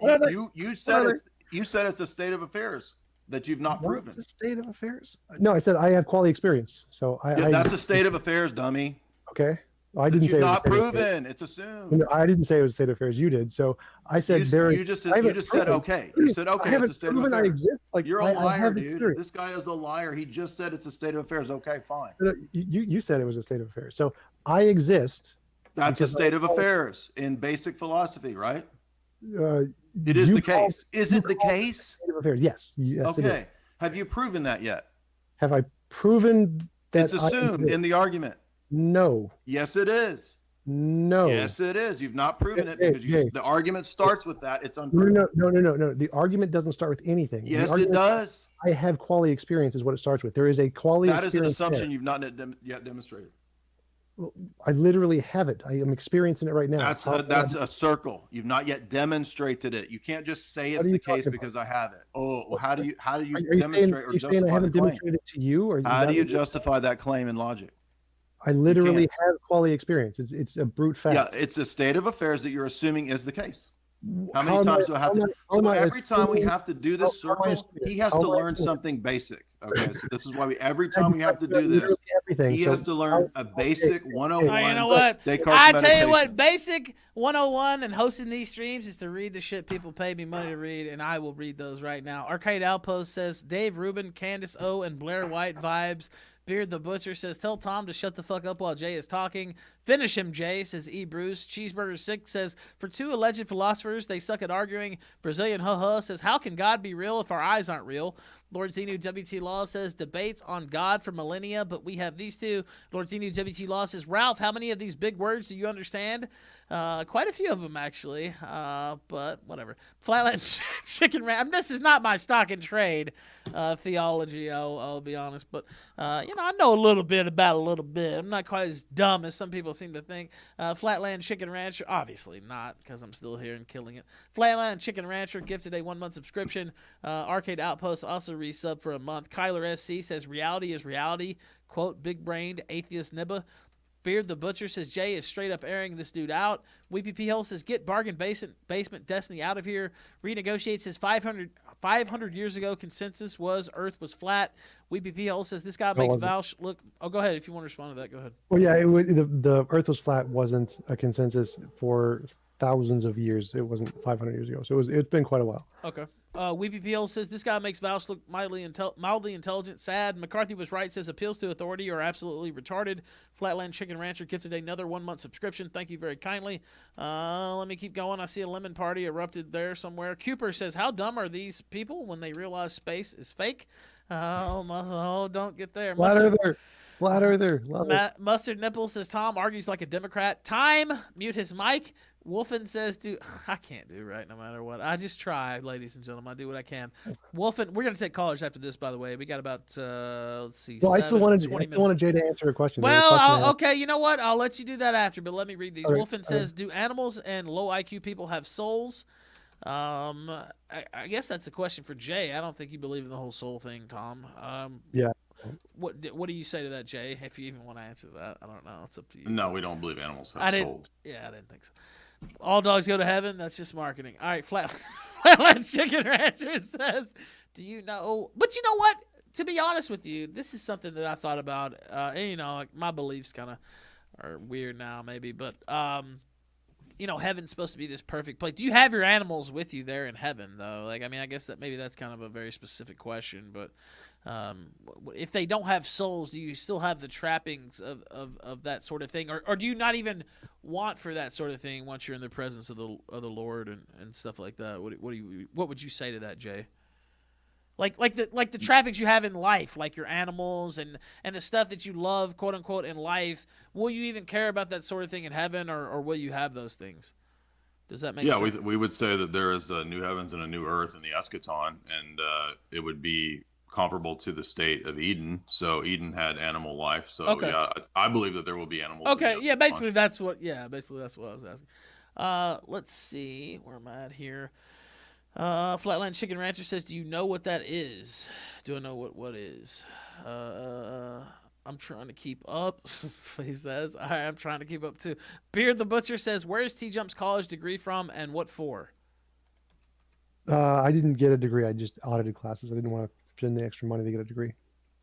You said it's a state of affairs that you've not proven. It's a state of affairs. No, I said I have quality experience. So that's a state of affairs, dummy. Okay. I didn't say You've it was a not state of affairs. proven. It's assumed. No, I didn't say it was a state of affairs. You did. So I said You just said okay. You said okay. It's a state of I affairs. exist. Like, You're a I liar, have dude. experience. This guy is a liar. He just said it's a state of affairs. Okay, fine. You said it was a state of affairs. So I exist. That's a state of affairs in basic philosophy, right? Uh, It is you the call- case. Is you it the call it a case? state of affairs. Yes. Yes. It is. Okay. Have you proven that yet? Have I proven that It's assumed in the argument. No. Yes, it is. No. Yes, it is. You've not proven it Hey, because hey. the argument starts with that. It's No, unproven. no. The argument doesn't start with anything. Yes, The it argument, does. I have quality experience is what it starts with. There is a quality That is an experience assumption there. you've not yet demonstrated. I literally have it. I am experiencing it right now. That's a circle. You've not yet demonstrated it. You can't just say What it's are the you case talking about? because I have it. Oh, well, how do you Are you demonstrate or saying I justify the haven't claim? demonstrated it to you? Or How do you justify that claim in logic? I literally can't. have quality experience. It's a brute fact. Yeah, it's a state of affairs that you're assuming is the case. How How many am times I- do I have how to? am I- how So am I every time we assuming- have to do how- this how am I circle, assuming- he has how to am I learn assuming- something basic. Okay, so this is why every time we have to do this, Literally everything. he So has to learn a basic 101. Oh, you know what? Descartes I tell you what, meditation. basic 101 and hosting these streams is to read the shit people pay me money to read, and I will read those right now. Arcade Outpost says, Dave Rubin, Candace O, and Blair White vibes. Beard the Butcher says, tell Tom to shut the fuck up while Jay is talking. Finish him, Jay, says E. Bruce. Cheeseburger 6 says, for two alleged philosophers, they suck at arguing. Brazilian Huh says, how can God be real if our eyes aren't real? Lord Zenu WT Law says, debates on God for millennia, but we have these two. Lord Zenu WT Law says, Ralph, how many of these big words do you understand? Quite a few of them, actually, but whatever. Flatland Chicken Ranch. I mean, this is not my stock and trade theology, I'll be honest, but, I know a little bit about a little bit. I'm not quite as dumb as some people seem to think. Flatland Chicken Rancher, obviously not, because I'm still here and killing it. Flatland Chicken Rancher gifted a 1-month subscription. Arcade Outpost also resub for a month. Kyler SC says, reality is reality. Quote, big-brained atheist nibba. Beard the Butcher says, Jay is straight up airing this dude out. Weepy P. Hill says, get bargain basement Destiny out of here. Renegotiate says, 500 years ago consensus was Earth was flat. Weepy P. Hill says, this guy makes Vouch look. Oh, go ahead. If you want to respond to that, go ahead. Well, yeah, the Earth was flat wasn't a consensus for thousands of years. It wasn't 500 years ago. So it's been quite a while. Okay. Weepy PL says, this guy makes Vouch look mildly intelligent, sad. McCarthy was right, says appeals to authority are absolutely retarded. Flatland Chicken Rancher gifted another 1-month subscription. Thank you very kindly. Let me keep going. I see a lemon party erupted there somewhere. Cooper says, how dumb are these people when they realize space is fake? Don't get there. Flat Earther. Love it. Mustard Nipple says, Tom argues like a Democrat. Time, mute his mic. Wolfen says, I can't do right no matter what. I just try, ladies and gentlemen. I do what I can. Wolfen, we're going to take callers after this, by the way. We got about, let's see, Well, I still 20 wanted minutes. Jay to answer a question. Well, okay, you know what? I'll let you do that after, but let me read these. All right, Wolfen says, do animals and low IQ people have souls? I guess that's a question for Jay. I don't think you believe in the whole soul thing, Tom. Yeah. What do you say to that, Jay? If you even want to answer that, I don't know. It's up to you. No, we don't believe animals have souls. Yeah, I didn't think so. All dogs go to heaven. That's just marketing. All right, Flatland Chicken Rancher says, do you know? But you know what? To be honest with you, this is something that I thought about. And, like my beliefs kind of are weird now, maybe. But, heaven's supposed to be this perfect place. Do you have your animals with you there in heaven, though? Like, I mean, I guess that maybe that's kind of a very specific question. But if they don't have souls, do you still have the trappings of that sort of thing? Or do you not even want for that sort of thing once you're in the presence of the Lord and stuff like that? What would you say to that, Jay? Like the trappings you have in life, like your animals and the stuff that you love, quote unquote, in life. Will you even care about that sort of thing in heaven, or will you have those things? Does that make sense? Yeah, we would say that there is a new heavens and a new earth in the eschaton, and it would be comparable to the state of Eden. So Eden had animal life. So Okay. yeah, I believe that there will be animals. Okay, in the yeah, eschaton. basically that's what I was asking. Let's see, where am I at here? Flatland Chicken Rancher says, do you know what that is? Do I know what is? I'm trying to keep up, he says. All right, I'm trying to keep up too. Beard the Butcher says, where's TJump's college degree from and what for? I didn't get a degree. I just audited classes. I didn't want to spend the extra money to get a degree.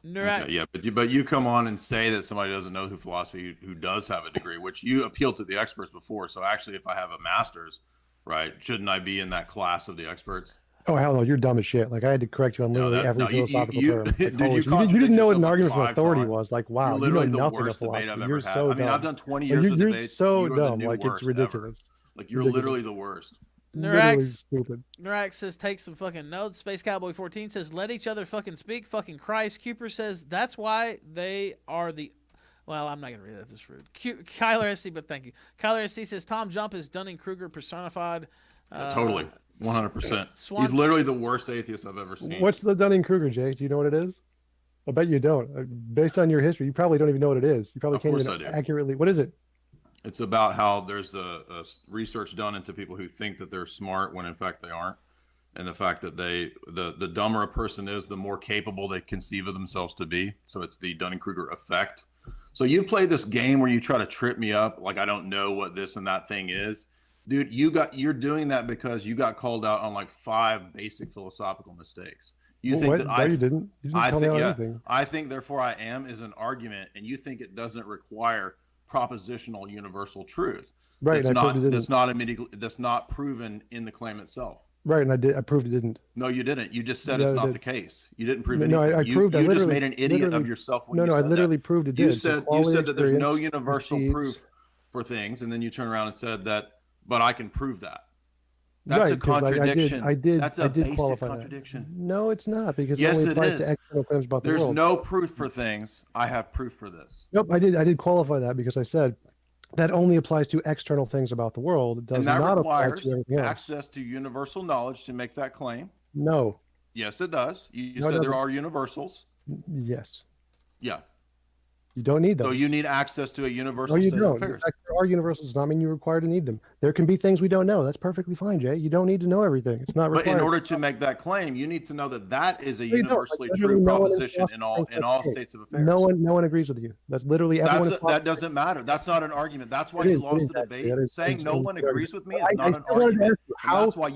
Nurak, Okay, yeah, but you come on and say that somebody doesn't know who does have a degree, which you appealed to the experts before. So actually, if I have a master's, right, shouldn't I be in that class of the experts? Oh hell no, you're dumb as shit. Like I had to correct you on No, literally that- every no, you- philosophical you- term. Like, dude, holy you shit. You didn't contradict know what an yourself argument from 5 authority times. was. Like wow, You're you know literally the nothing of worst debate philosophy. I've You're ever had. so I mean, dumb. I've done 20 Like, years of you're debates. so You are the dumb. new Like it's worst ridiculous. ever. Like you're Ridiculous. literally the worst. Literally Nurax, stupid. Nurak says take some fucking notes. Space Cowboy 14 says let each other fucking speak. Fucking Christ. Cooper says that's why they are the. Well, I'm not gonna read that. This rude. Kyler SC, but thank you. Kyler SC says Tom Jump is Dunning-Kruger personified. Totally, 100%. Swan- He's literally the worst atheist I've ever seen. What's the Dunning-Kruger, Jay? Do you know what it is? I bet you don't. Based on your history, you probably don't even know what it is. You probably Of can't course even I do. accurately. What is it? It's about how there's a research done into people who think that they're smart when in fact they aren't, and the fact that the dumber a person is, the more capable they conceive of themselves to be. So it's the Dunning-Kruger effect. So you play this game where you try to trip me up, like I don't know what this and that thing is, dude. You're doing that because you got called out on like 5 basic philosophical mistakes. You Well, think what? that No, you didn't. You didn't I tell me think on yeah, anything. I think therefore I am is an argument, and you think it doesn't require propositional universal truth. Right, and I proved it didn't. That's not proven in the claim itself. Right, and I did. I proved it didn't. No, you didn't. You just said Yeah, it's I not did. the case. You didn't prove No, anything. I proved. I You just literally made an idiot of literally- yourself when No, you no, I said literally that. proved it did. You The said quality that there's no experience universal precedes- proof for things, and then you turn around and said that, but I can prove that. That's Right, a 'cause, like, contradiction. I did. That's I a did basic qualify contradiction. that. No, it's not because Yes, it only it applies is. to external claims about the There's world. no proof for things. I have proof for this. Nope, I did. I did qualify that because I said that only applies to external things about the world. It does And that not apply requires to everything else. access to universal knowledge to make that claim. No. Yes, it does. You No, it said there doesn't. are universals. Yes. Yeah. You don't need them. So you need access to a No, universal you state of don't. In affairs. fact, there are universals. Does not mean you're required to need them. There can be things we don't know. That's perfectly fine, Jay. You don't need to know everything. It's not But required. in order to make that claim, you need to know that that is a No, you don't. Like, universally literally true no one in proposition in all philosophy states of affairs. No one agrees with you. That's literally everyone. That doesn't matter. That's not an argument. That's why It you is, it lost is the actually. debate. That is Saying no one the argument. agrees with me is I not an still wanted to argument. ask you, And that's why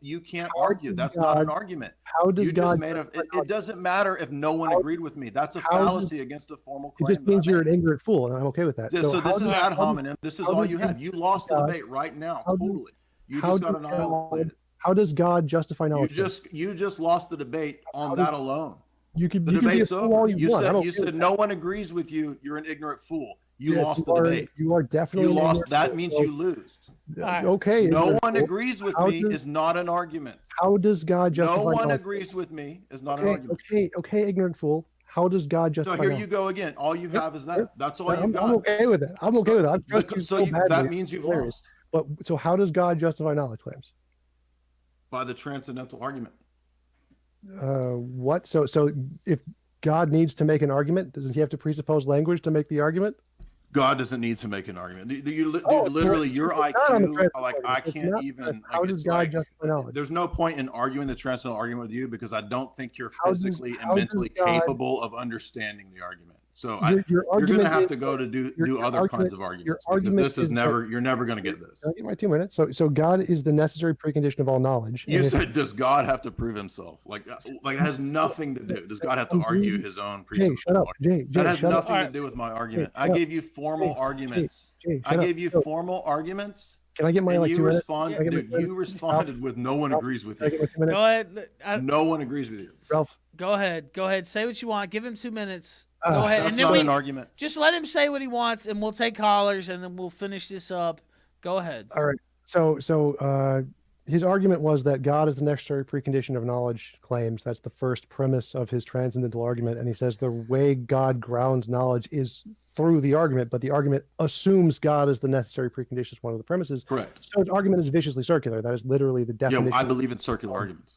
you can't argue. does That's not an God- argument. How does You God? just made a. It doesn't matter if no one How- agreed with me. That's a how does- fallacy against a formal It claim. just means you're an ignorant fool, and I'm okay with that. So how this is does- ad how does- hominem. This is how all does you have. You lost the God- debate right now. how does- Totally. You how just got does annihilated. How does God justify You knowledge? just lost the debate on How does- that alone. You could The you could be a debate's fool all over. you You want. I'm said okay you with said no one agrees with you. You're an ignorant fool. You Yes, lost the are- debate. You are definitely You an lost. ignorant That fool, means so- you lose. right. Okay. No ignorant one fool. agrees with How me does- is not an argument. How does God justify No one knowledge? agrees with me is not an Okay, argument. okay, ignorant fool. How does God So justify here knowledge? you go again. All you have is that. That's all I'm you got. okay with it. I'm okay with it. I'm just Because- so badly. that means you've Hilarious. lost But so how does God justify knowledge claims? by the transcendental argument. What? So if God needs to make an argument, doesn't he have to presuppose language to make the argument? God doesn't need to make an argument. Oh, Literally, so your it's not on the IQ, transcendental like I argument. It's can't not- even. How Like, does it's God like, justify knowledge? there's no point in arguing the transcendental argument with you because I don't think you're How does- physically how and does mentally God- capable of understanding the argument. So Your you're going argument to have is- to go to do your other argument- kinds of your arguments because argument this is is that- never. You're never going to get this. Can I get my 2 minutes? So God is the necessary precondition of all knowledge. You and if- said, does God have to prove himself? Like it has nothing to do. Does God have to argue his own Jay, shut up. presupposition? Jay, That has shut up. nothing to do with my argument. Jay, I shut up. gave you formal Jay, arguments. Jay, I shut up. gave you No, formal arguments. Can I get my And like you 2 minutes? respond, Can I get my dude. 2 minutes? You responded with no one agrees with Can I get you. my 2 minutes? Go ahead. No one agrees with you. Ralph, Go ahead. Go ahead. Say what you want. Give him 2 minutes. Go Ah, ahead. That's And then not we an argument. just let him say what he wants, and we'll take callers, and then we'll finish this up. Go ahead. all right. So his argument was that God is the necessary precondition of knowledge claims. That's the first premise of his transcendental argument. And he says the way God grounds knowledge is through the argument, but the argument assumes God is the necessary precondition is one of the premises. Correct. So his argument is viciously circular. That is literally the Yeah, definition. I believe in circular arguments.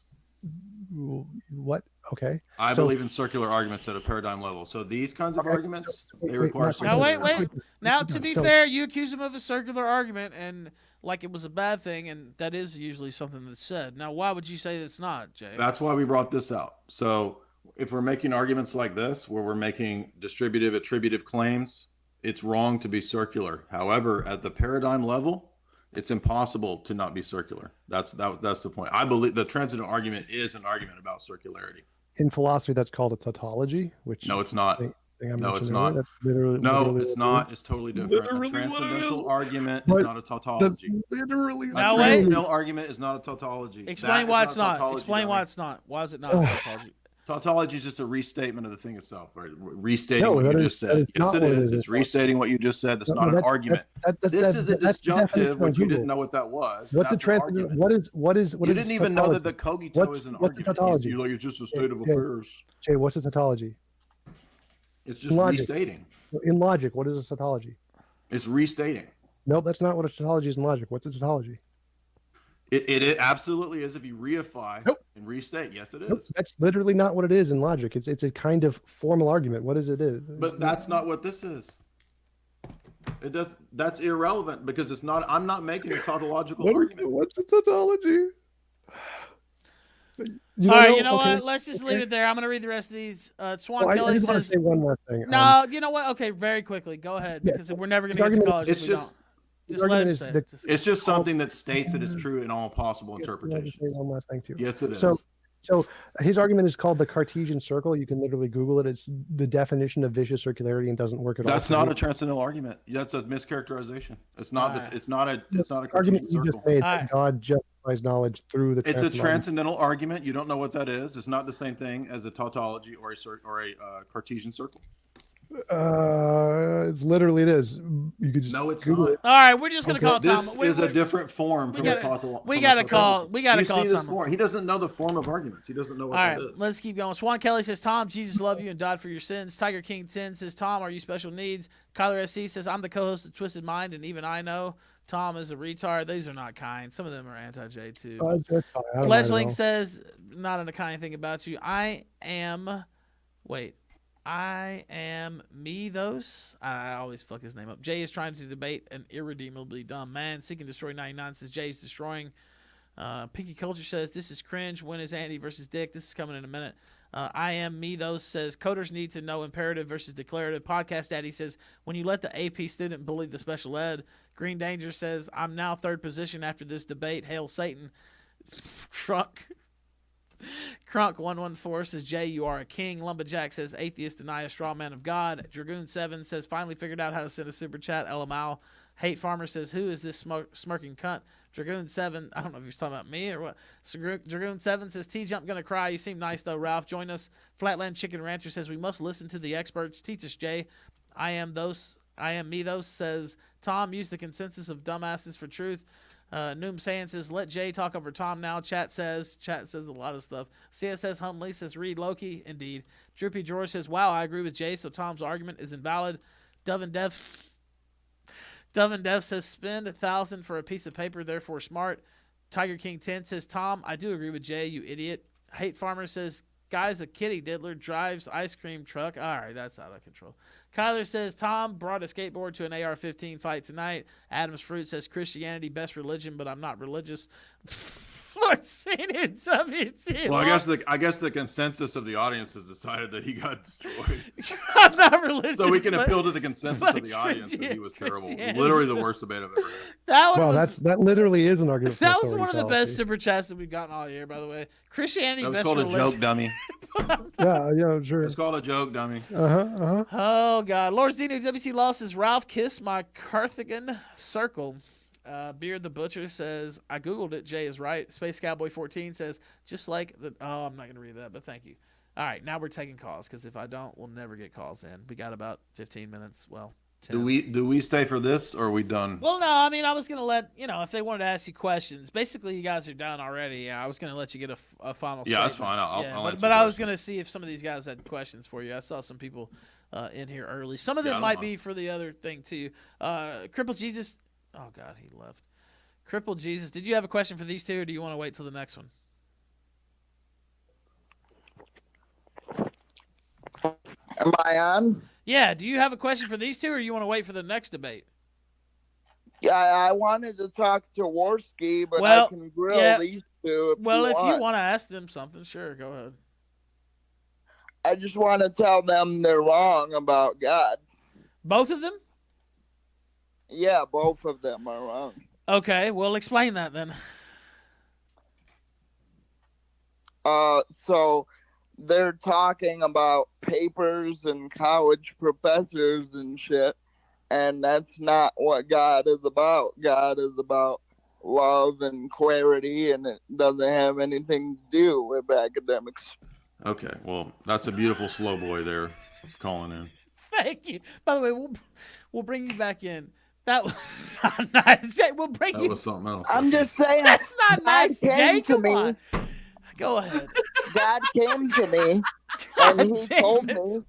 What? Okay. I So- believe in circular arguments at a paradigm level. So these kinds of Okay, arguments, wait, they wait, require now- circular Now, wait. arguments. Now, to be So- fair, you accuse him of a circular argument, and like it was a bad thing, and that is usually something that's said. Now, why would you say that's not, Jay? That's why we brought this out. So if we're making arguments like this, where we're making distributive, attributive claims, it's wrong to be circular. However, at the paradigm level, it's impossible to not be circular. That's the point. I believe the transcendental argument is an argument about circularity. In philosophy, that's called a tautology, which No, it's not. thing I No, it's mentioned not. earlier. That's literally No, what it's it not. is. It's totally different. Literally A what it transcendental is. argument But is not a That's tautology. literally A Now, wait. transcendental argument is not a tautology. Explain That why is it's not a not. tautology, Explain why dummy. it's not. Why is it not a tautology? Tautology is just a restatement of the thing itself, right? Restating No, what you that is- just that said. is Yes, not it what it is. is. It's restating what you just said. That's No, not an that's- argument. that's- This is a that's the definition disjunctive, on which you Google. didn't know what that was. What's a That's an transcendental? argument. What is? You didn't even know that the tautology? cogito is an What's a argument. tautology? You're like, it's just a state of Okay. affairs. Jay, what's a tautology? It's just Logic. restating. In logic, what is a tautology? It's restating. Nope, that's not what a tautology is in logic. What's a tautology? It absolutely is if you reify Nope. and restate. Yes, it is. Nope, that's literally not what it is in logic. It's a kind of formal argument. What is it? But that's not what this is. It does. That's irrelevant because it's not. I'm not making a tautological argument. What's a tautology? All right, you know Okay. what? Let's just leave it there. I'm going to read the rest of these. Swan Well, I Kelly just want to says, say one last thing. no, you know what? Okay, very quickly. Go ahead, Yeah, because we're never going his to get to argument- college It's if we just- don't. his Just let argument him is say that- it. Just- It's just something that states that it's true in all possible I want to say interpretations. one last thing too. Yes, it is. So his argument is called the Cartesian circle. You can literally Google it. It's the definition of vicious circularity and doesn't work at all. That's not a transcendental argument. That's a mischaracterization. It's not. Alright. It's not a. It's not a argument Cartesian you just circle. made. Alright. That God justifies knowledge through the. It's a transcendental transcendental argument. You don't know what that is. It's not the same thing as a tautology or a Cartesian circle. It's literally it is. You could just No, it's Google not. it. All right, we're just going to Okay. call Tom. This We- is a we- different form from gotta- a tautology. we gotta call- we gotta You call see this Tom. form. He doesn't know the form of arguments. He doesn't know what All that right, is. let's keep going. Swan Kelly says, Tom, Jesus loved you and died for your sins. Tiger King 10 says, Tom, are you special needs? Kyler SC says, I'm the co-host of Twisted Mind, and even I know Tom is a retard. These are not kind. Some of them are anti-J, too. That's fine. I don't mind at Fledgling all. says, not a kind thing about you. I am me those. I always fuck his name up. Jay is trying to debate an irredeemably dumb man. Seek and Destroy 99 says Jay is destroying. Pinky Culture says this is cringe. When is Andy versus Dick? This is coming in a minute. I am me those says coders need to know imperative versus declarative. Podcast Daddy says when you let the AP student bully the special ed. Green Danger says I'm now third position after this debate. Hail Satan. Crunk 114 says, Jay, you are a king. Lumberjack says, atheist deny a straw man of God. Dragoon 7 says, finally figured out how to send a super chat. LMAO. Hate Farmer says, who is this smirking cunt? Dragoon 7, I don't know if he's talking about me or what. So, Dragoon 7 says, TJump gonna cry. You seem nice though, Ralph. Join us. Flatland Chicken Rancher says, we must listen to the experts. Teach us, Jay. I am me those says, Tom, use the consensus of dumbasses for truth. Noom Sand says, let Jay talk over Tom now. Chat says a lot of stuff. CSS Huntley says, read Loki. Indeed. Droopy George says, wow, I agree with Jay, so Tom's argument is invalid. Dove and Dev says, spend 1,000 for a piece of paper, therefore smart. Tiger King 10 says, Tom, I do agree with Jay, you idiot. Hate Farmer says, guy's a kitty diddler, drives ice cream truck. All right, that's out of control. Kyler says, Tom brought a skateboard to an AR-15 fight tonight. Adam's Fruit says, Christianity, best religion, but I'm not religious. I've seen it. Well, I guess the consensus of the audience has decided that he got destroyed. I'm not religious. So we can but- appeal to the consensus of the audience that he was terrible. Literally the worst debate I've ever had. That one Well, was, that literally is an argument. for that was authority one of the best fallacy. super chats that we've gotten all year, by the way. Christianity, That was best called a religion. joke, dummy. Yeah, sure. It's called a joke, dummy. Oh, God. Lord Zeno, WC Law says, Ralph kissed my Carthagen circle. Beard the Butcher says, I Googled it. Jay is right. Space Cowboy 14 says, just like the... Oh, I'm not going to read that, but thank you. All right, now we're taking calls, because if I don't, we'll never get calls in. We got about 15 minutes. Well, 10. Do we stay for this, or are we done? Well, no, I mean, I was going to let, if they wanted to ask you questions. Basically, you guys are done already. Yeah, I was going to let you get a final Yeah, that's statement. fine. I'll Yeah, answer but I was questions. going to see if some of these guys had questions for you. I saw some people in here early. Some of Yeah, I them don't might mind. be for the other thing, too. Crippled Jesus. Oh, God, he left. Crippled Jesus. Did you have a question for these two, or do you want to wait till the next one? Am I on? Yeah, do you have a question for these two, or you want to wait for the next debate? Yeah, I wanted to talk to Warski, but Well, I can grill yeah. these two if Well, you if want. you want to ask them something, sure, go ahead. I just want to tell them they're wrong about God. Both of them? Yeah, both of them are wrong. Okay, well, explain that then. So they're talking about papers and college professors and shit, and that's not what God is about. God is about love and clarity, and it doesn't have anything to do with academics. Okay, well, that's a beautiful slow boy there calling in. Thank you. By the way, we'll bring you back in. That was not nice, Jay. We'll bring That you. was something else. I'm just saying, That's not nice, God Jay. came to Come me. on. Go ahead. God came to me, God and He damn told it.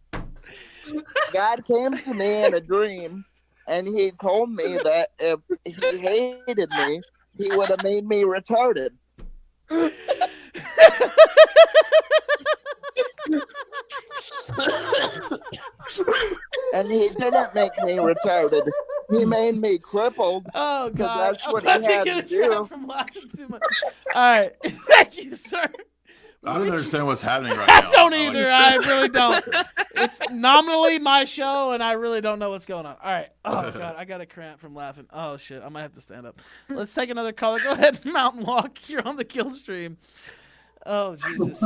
me. God came to me in a dream, and He told me that if He hated me, He would have made me retarded. And He didn't make me retarded. He made me crippled. Oh God! that's I'm what about he to had get a to do. trap from laughing too much. All right, thank you, sir. I don't understand what's happening right now. I don't like- either. I really don't. It's nominally my show, and I really don't know what's going on. All right. Oh God, I got a cramp from laughing. Oh shit, I might have to stand up. Let's take another caller. Go ahead, Mountain Walk. You're on the kill stream. Oh Jesus.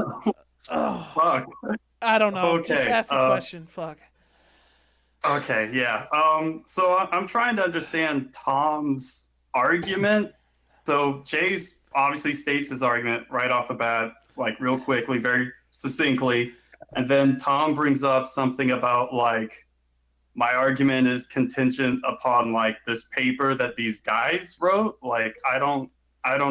Oh, Fuck. I don't know. Just Okay, ask a question. Fuck. Okay, yeah. So I'm trying to understand Tom's argument. So Jay's obviously states his argument right off the bat, like real quickly, very succinctly, and then Tom brings up something about like my argument is contingent upon like this paper that these guys wrote. Like I don't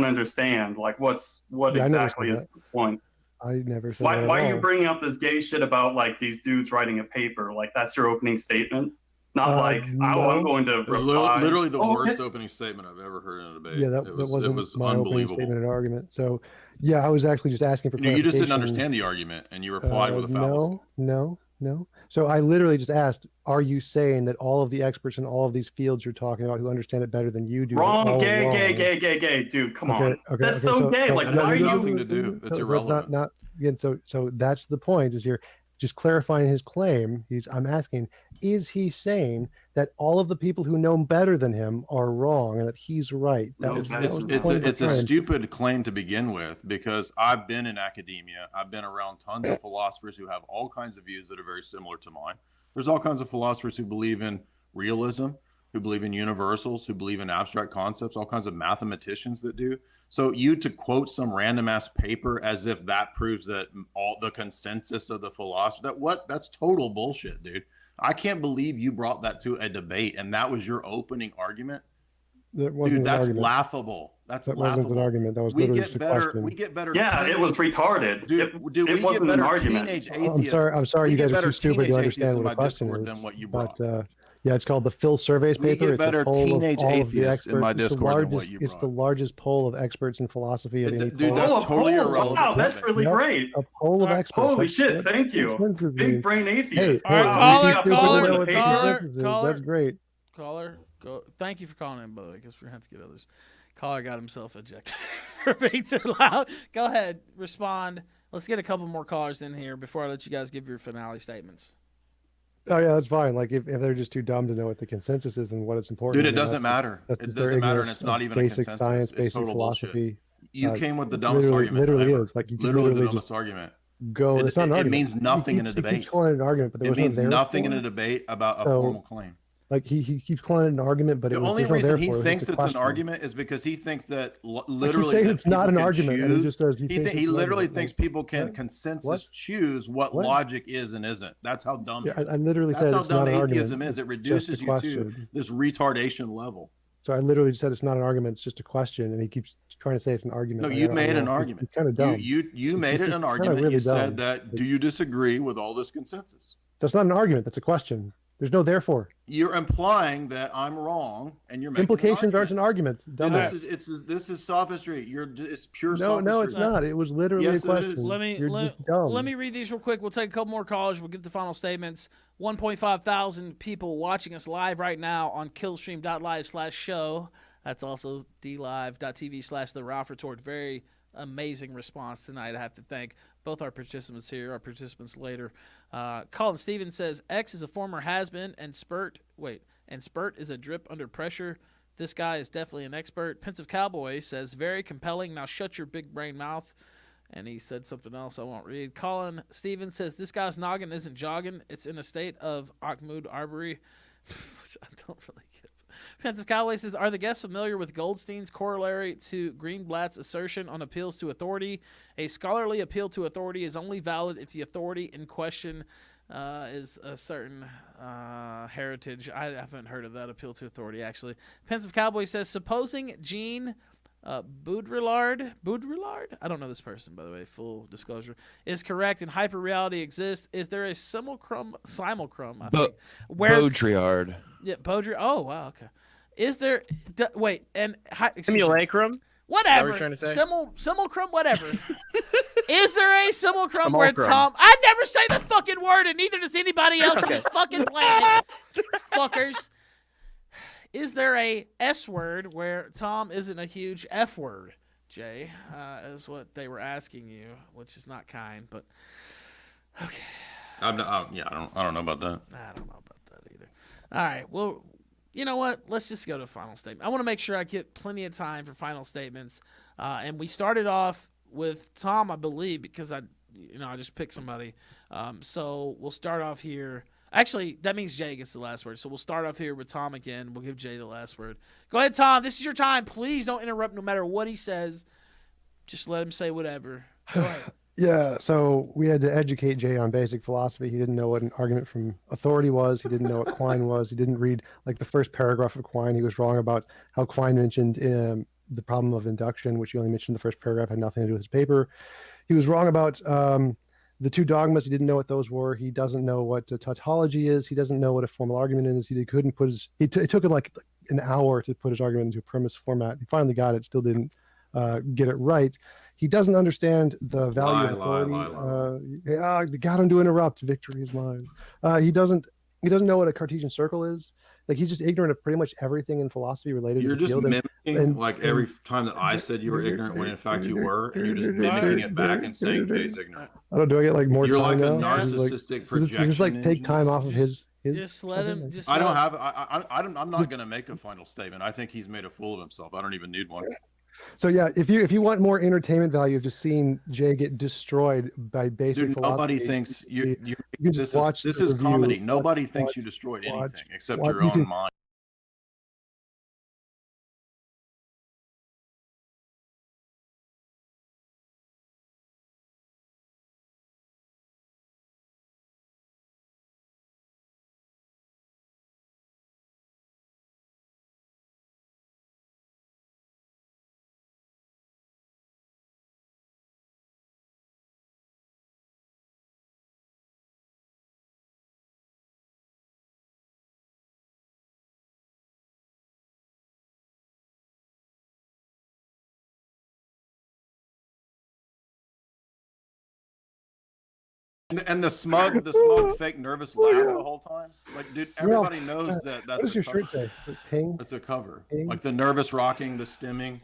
understand. Like what Yeah, I never exactly said is that. the point? I never said Why that at are you all. bringing up this gay shit about like these dudes writing a paper? Like that's your opening statement, not like oh no. I'm going to It was reply. literally the Oh, worst okay. opening statement I've ever heard in a debate. Yeah, that it wasn't was my opening unbelievable. statement and argument. So, yeah, I was actually just asking for You clarification. just didn't understand the argument, and you replied with a fallacy. No. So I literally just asked, are you saying that all of the experts in all of these fields you're talking about who understand it better than you do? are Wrong, all gay, wrong? gay, dude. Come Okay, on, okay, that's okay, so gay. Like, That why has are you? nothing to do. It's So irrelevant. not again. So that's the point. Is you're just clarifying his claim. I'm asking, is he saying that all of the people who know better than him are wrong and that he's right? That was the point It's we're a trying- stupid claim to begin with, because I've been in academia. I've been around tons of philosophers who have all kinds of views that are very similar to mine. There's all kinds of philosophers who believe in realism, who believe in universals, who believe in abstract concepts, all kinds of mathematicians that do. So you to quote some random ass paper as if that proves that all the consensus of the philosopher, that's total bullshit, dude. I can't believe you brought that to a debate and that was your opening argument. That wasn't Dude, an that's argument. laughable. That's That laughable. wasn't an argument. That was we literally get just a better. question. We get better. Yeah, it was retarded. Dude, it we get wasn't an better argument. teenage I'm atheists. sorry, we you get guys are better too stupid teenage to atheists understand in what my a question Discord is. than what you brought. But yeah, it's called the Phil Surveys We paper. get It's a better poll teenage of all of the atheists in my experts. It's the Discord than what largest. you It's the brought. largest poll of experts in philosophy of any Dude, poll. that's Oh, a totally poll. irrelevant. Wow, that's really Yep. great. A poll of experts. Holy That's shit, what thank you. consensus Big means. brain Hey, atheist. All right, Wow, caller, you got people pulled know over the what the paper. consensus is. caller. That's great. Caller, go. Thank you for calling in, by the way, because we're going to have to get others. Caller got himself ejected for being too loud. Go ahead, respond. Let's get a couple more callers in here before I let you guys give your finale statements. Oh yeah, that's fine. Like if they're just too dumb to know what the consensus is and what it's important. Dude, it then doesn't that's just- matter. that's It just their doesn't matter, and ignorance it's not of even a basic consensus. science, It's basic total bullshit. philosophy. You came with the dumbest argument literally ever. is. Like you literally the literally dumbest just argument. go. It's not an It argument. means nothing in a He debate. keeps calling it an argument, but there It was means no nothing in therefore. a debate about a So, formal claim. Like he keeps calling it an argument, but The it was, only there's no reason he therefore, thinks just a it's an question. argument is because he thinks that Like, literally he's saying that it's not people an can argument, and he choose- just says he thinks he it's an literally argument. thinks Like, people can what? consensus What? choose what What? logic is and isn't. That's how dumb. Yeah, he is. I literally That's said how it's dumb not an atheism argument. is. It It's reduces just a you to question. this retardation level. So I literally said it's not an argument; it's just a question, and he keeps trying to say it's an argument. No, Like, you I don't made know. an He's argument. kind of dumb. You made it just an kinda argument. really You said dumb. that. Do you disagree with all this consensus? That's not an argument. That's a question. There's no therefore. You're implying that I'm wrong, and you're making Implications an aren't an argument. Dude, Dumbass. this is sophistry. It's pure No, sophistry. it's not. It was literally Yes, a it question. is. You're just dumb. Let me read these real quick. We'll take a couple more callers. We'll get the final statements. 1.5 thousand people watching us live right now on killstream.live/show. That's also dlive.tv/The Ralph Retort. Very amazing response tonight. I have to thank both our participants here, our participants later. Colin Stevens says, X is a former has-been and Spurt is a drip under pressure. This guy is definitely an expert. Pensive Cowboy says, very compelling. Now shut your big brain mouth. And he said something else I won't read. Colin Stevens says, this guy's noggin isn't jogging. It's in a state of Ahmad Arbery, which I don't really get. Pensive Cowboy says, are the guests familiar with Goldstein's corollary to Greenblatt's assertion on appeals to authority? A scholarly appeal to authority is only valid if the authority in question is a certain heritage. I haven't heard of that appeal to authority, actually. Pensive Cowboy says, supposing Jean Baudrillard, I don't know this person, by the way, full disclosure, is correct and hyperreality exists, is there a simulacrum, I think, where Baudrillard. Yeah, Baudrillard. Oh, wow, okay. Is there, wait, and Simulacrum? whatever. What are you trying to say? Simulacrum, whatever. Is there a simulacrum where Simulacrum. Tom? I never say the fucking word, and neither does anybody else on this fucking planet. Fuckers. Is there a S word where Tom isn't a huge F word? Jay, is what they were asking you, which is not kind, but okay. I don't know about that. I don't know about that either. All right, well, you know what? Let's just go to final statement. I want to make sure I get plenty of time for final statements. And we started off with Tom, I believe, because I just picked somebody. So we'll start off here. Actually, that means Jay gets the last word. So we'll start off here with Tom again. We'll give Jay the last word. Go ahead, Tom. This is your time. Please don't interrupt no matter what he says. Just let him say whatever. Go ahead. Yeah, so we had to educate Jay on basic philosophy. He didn't know what an argument from authority was. He didn't know what Quine was. He didn't read like the first paragraph of Quine. He was wrong about how Quine mentioned the problem of induction, which he only mentioned the first paragraph, had nothing to do with his paper. He was wrong about the two dogmas. He didn't know what those were. He doesn't know what tautology is. He doesn't know what a formal argument is. He couldn't put his. It took him like an hour to put his argument into a premise format. He finally got it. Still didn't get it right. He doesn't understand the value of authority. Got him to interrupt. Victory is mine. He doesn't know what a Cartesian circle is. Like, he's just ignorant of pretty much everything in philosophy related You're to the just field. mimicking, like every time that I said you were ignorant when in fact you were, and you're just mimicking it back and saying Jay's ignorant. I don't. Do I get like more You're time like a now? narcissistic projection. Just like take time off of his. Just let him. Just I don't let- have. I'm not going to make a final statement. I think he's made a fool of himself. I don't even need one. So yeah, if you want more entertainment value of just seeing Jay get destroyed by basic Dude, philosophy, nobody thinks you. can just watch This the is review. comedy. Nobody Watch- thinks you destroyed watch- anything except watch- your you own can- mind. And the smug fake nervous laugh the whole time. Like, dude, everybody knows that What that's does your a cover. shirt say? Ping. It's a cover. Ping. Like the nervous rocking, the stimming.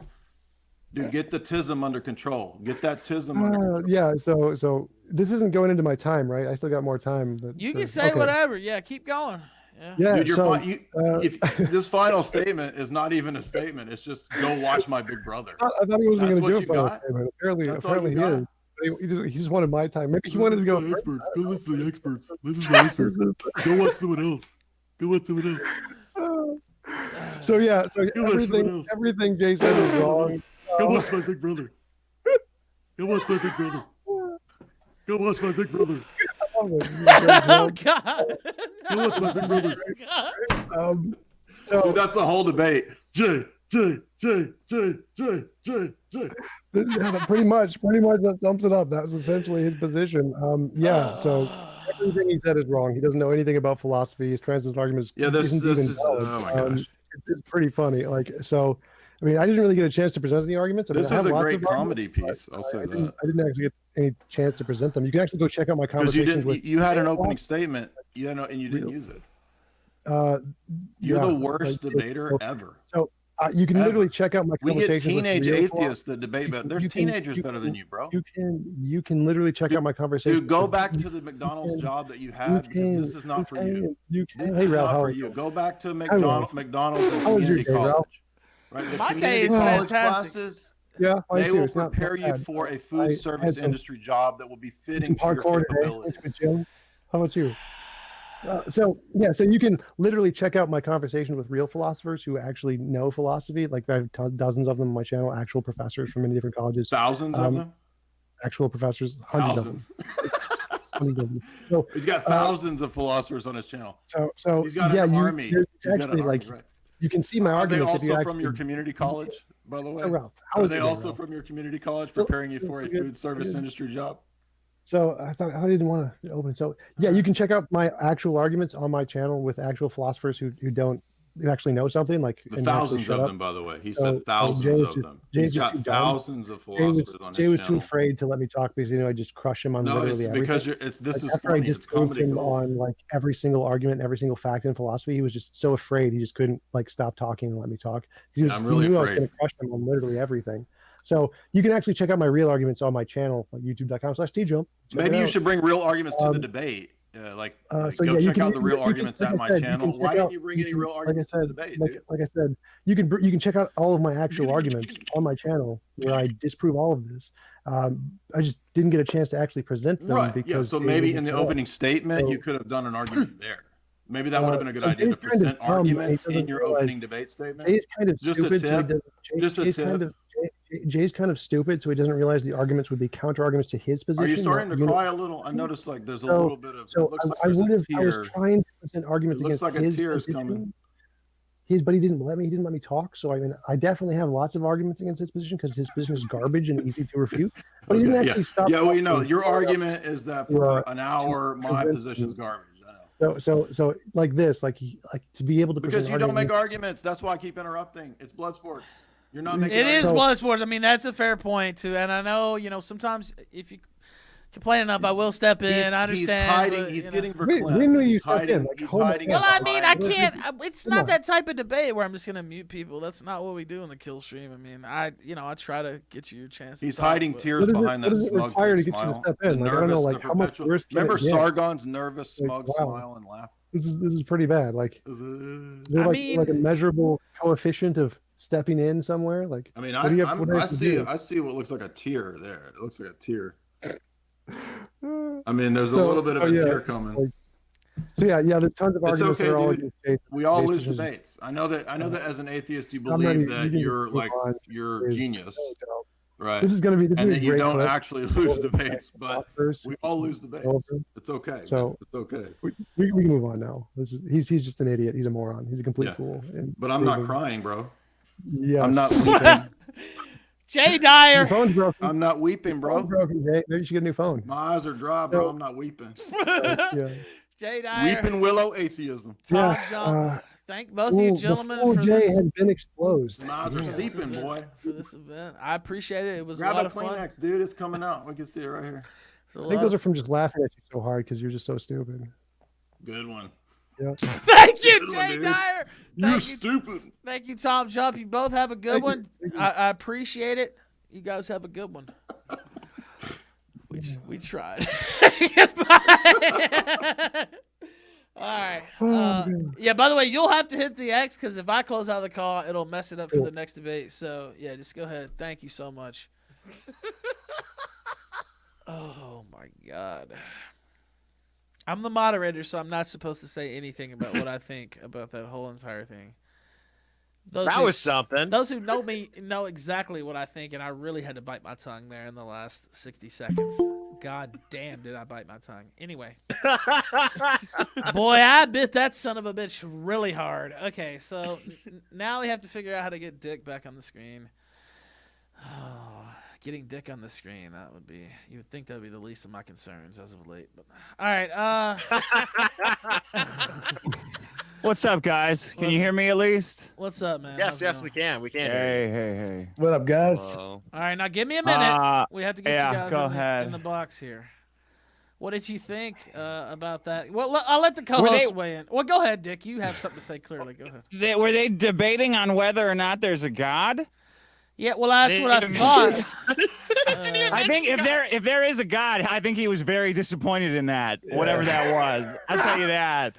Dude, get the tism under control. Get that tism under control. Yeah. So this isn't going into my time, right? I still got more time. You can say whatever. Yeah, keep going. Yeah. Yeah. Dude, so, if this final statement is not even a statement, it's just go watch my Big Brother. I thought he wasn't That's going to what do you a final got? statement. That's all Apparently you he got? is. He just wanted my time. Maybe he wanted to go. Experts. Go listen to the experts. Listen to the experts. Go watch someone else. Go watch someone else. So yeah. So Go watch someone else. everything Jay said is wrong. Go watch my Big Brother. Go watch my Big Brother. Go watch my Big Brother. Oh God. Go watch my Big Brother. So Dude, that's the whole debate. Jay. pretty much that sums it up. That was essentially his position. So everything he said is wrong. He doesn't know anything about philosophy. His transit arguments. Yeah, this isn't even is. valid. Oh my gosh. It's pretty funny. Like, so, I mean, I didn't really get a chance to present any arguments. I mean, This I was have a lots great of arguments, comedy piece. I'll say I that. didn't actually get any chance to present them. You can actually go check out my Because you conversations didn't. with. You had an opening statement. And you didn't use it. You're Yeah, the worst like, debater ever. you can ever. literally check out my We get conversations with teenage real atheists that debate better. There's you can- teenagers you better can- than you, bro. You can literally check out my conversations. Dude, go with- back to the McDonald's job that you had because this is not for you. You This can. Hey, is Ralph, not how for are you. you? Go back to will. McDonald's and How was your community day, Ralph? college. Right? The My day community is college fantastic. classes. Yeah, mine They too. will It's not prepare you bad. for a I food had service some- industry job that will be did fitting some to your parkour today. capabilities. Went to the gym. How about you? So you can literally check out my conversation with real philosophers who actually know philosophy. Like I have dozens of them on my channel, actual professors from many different colleges. Thousands of them? Actual professors, hundreds of them. Thousands. Hundreds of them. So, He's got thousands of philosophers on his channel. so He's got yeah, an army. there's He's got actually an army, like right? you can see my Are they arguments if you also from actually, your community college, by the way? So, Ralph, how Are is they it, also Ralph? from your community college So- preparing you for a so good, food so service good. industry job? So I thought I didn't want to open. So yeah, you can check out my actual arguments on my channel with actual philosophers who actually know something. Like The and actually thousands shut of up. them, by the way. He So- said so thousands Jay is of just- them. Jay's He's just got too dumb. thousands of Jay was, philosophers on Jay his was too channel. afraid to let me talk because I just crush him on No, literally it's everything. because this Like, is after I funny. It's disproved comedy him gold. on like every single argument, every single fact in philosophy, he was just so afraid he just couldn't like stop talking and let me talk. He I'm really he knew I was afraid. going to crush him on literally everything. So you can actually check out my real arguments on my channel, like youtube.com/TJump. Maybe you should bring real arguments to the Um, debate. So go yeah, check out the real you can- arguments like at I my said, you channel. can Why check didn't out- you bring any real like I arguments to said, the debate, dude? like I said, you can check out all of my actual arguments on my channel where I disprove all of this. I just didn't get a chance to actually present them Right. because Yeah. So Jay maybe wouldn't in the show up. opening statement, you So- could have done an argument there. Maybe that would have been a good so idea Jay's to kind of present dumb, and he arguments in doesn't your realize- opening debate statement. Jay's kind of Just a stupid, so he tip. doesn't. Just a Jay's tip. kind of Jay's kind of stupid, so he doesn't realize the arguments would be counter arguments to his position. Are you starting to not cry a little? I noticed like there's a So- little bit of. So It looks like I there's would a have. I was tear. trying to present arguments It looks against like a his tear's position. coming. But he didn't let me. He didn't let me talk. So I mean, I definitely have lots of arguments against his position because his position is garbage and easy to refute. But he didn't Okay, actually stop. Yeah, well, you know, talking. your argument is that for Well, an hour, my convince position's me. garbage. I know. So like this, like to be able to Because present you don't make arguments- arguments. That's why I keep interrupting. It's blood sports. You're not making It is arguments. blood sports. I mean, that's a fair point too. And I know, sometimes if you complain enough, I will step in. I understand. He's hiding. but, He's you know. getting When verklempt. will you He's step in? hiding. Like, He's hold my hiding. hand. Well, I mean, I behind- can't. It's Come not on. that type of debate where I'm just gonna mute people. That's not what we do in the kill stream. I mean, I try to get you your chance. To He's talk, hiding but- tears What does it- behind what that does it smug require to fake get you to smile. step in? The Like, I don't know, nervous, like, the how much perpetual. worse can it Remember get? Sargon's nervous, Like, smug wow. smile and laugh? This is pretty bad. Like, is there I like, mean- like a measurable coefficient of stepping in somewhere? Like, I mean, what do you have- what do you I have to see do? I see what looks like a tear there. It looks like a tear. I mean, there's a So- little bit of oh, a yeah, tear coming. like- So yeah, there's tons of It's arguments okay, that are all dude. against Jay. We all Jay's lose position. debates. I know that as an atheist, you I'm ready. believe that You can you're move like on. you're Is- genius, right? This is gonna be. This And is that a you great don't clip. actually lose debates, but Philosophers. we all lose debates. Over. It's okay. So- man. It's okay. We can move on now. He's just an idiot. He's a moron. He's a complete Yeah. fool. And But I'm not David- crying, bro. Yes. I'm not weeping. Jay Your Dyer. phone's broken. I'm not weeping, Your phone's bro. broken, Jay. Maybe you should get a new phone. My eyes are dry, bro. I'm not weeping. Yeah. Jay Dyer. Weeping willow atheism. Tom Yeah, Jump. Thank both of you Well, gentlemen before for Jay this. had been exposed. My eyes are this seeping, event- boy. For this event, I appreciate it. It was Grab a lot a of fun. Kleenex, dude. It's coming out. We can see it right here. It was a I lot think those of- are from just laughing at you so hard because you're just so stupid. Good one. Yeah. Thank you, Good one, Jay dude. Dyer. You Thank you, stupid. thank you, Tom Jump. You both have a good Thank you. one. Thank you. I appreciate it. You guys have a good one. We tried. Goodbye. All right. Oh, man. Yeah, by the way, you'll have to hit the X because if I close out the call, it'll mess it up for Cool. the next debate. So, yeah, just go ahead. Thank you so much. Oh, my God. I'm the moderator, so I'm not supposed to say anything about what I think about that whole entire thing. That was something. Those who know me know exactly what I think, and I really had to bite my tongue there in the last 60 seconds. God damn, did I bite my tongue. Anyway. Boy, I bit that son of a bitch really hard. Okay, so now we have to figure out how to get Dick back on the screen. Oh, getting Dick on the screen, that would be, you would think that would be the least of my concerns as of late. But all right, What's up, guys? Can you hear me at least? what's up, man? Yes, How's it yes, going? we can. We can. Hey, hey, hey. What up, guys? Hello. All right, now give me a minute. We have to get yeah, you guys go in ahead. the box here. What did you think about that? Well, I'll let the co-hosts weigh in. Well, go ahead, Dick. You have something to say clearly. Go ahead. Were they debating on whether or not there's a God? Yeah, well, that's what I thought. I think if there is a God, I think he was very disappointed in that, whatever that was. I'll tell you that.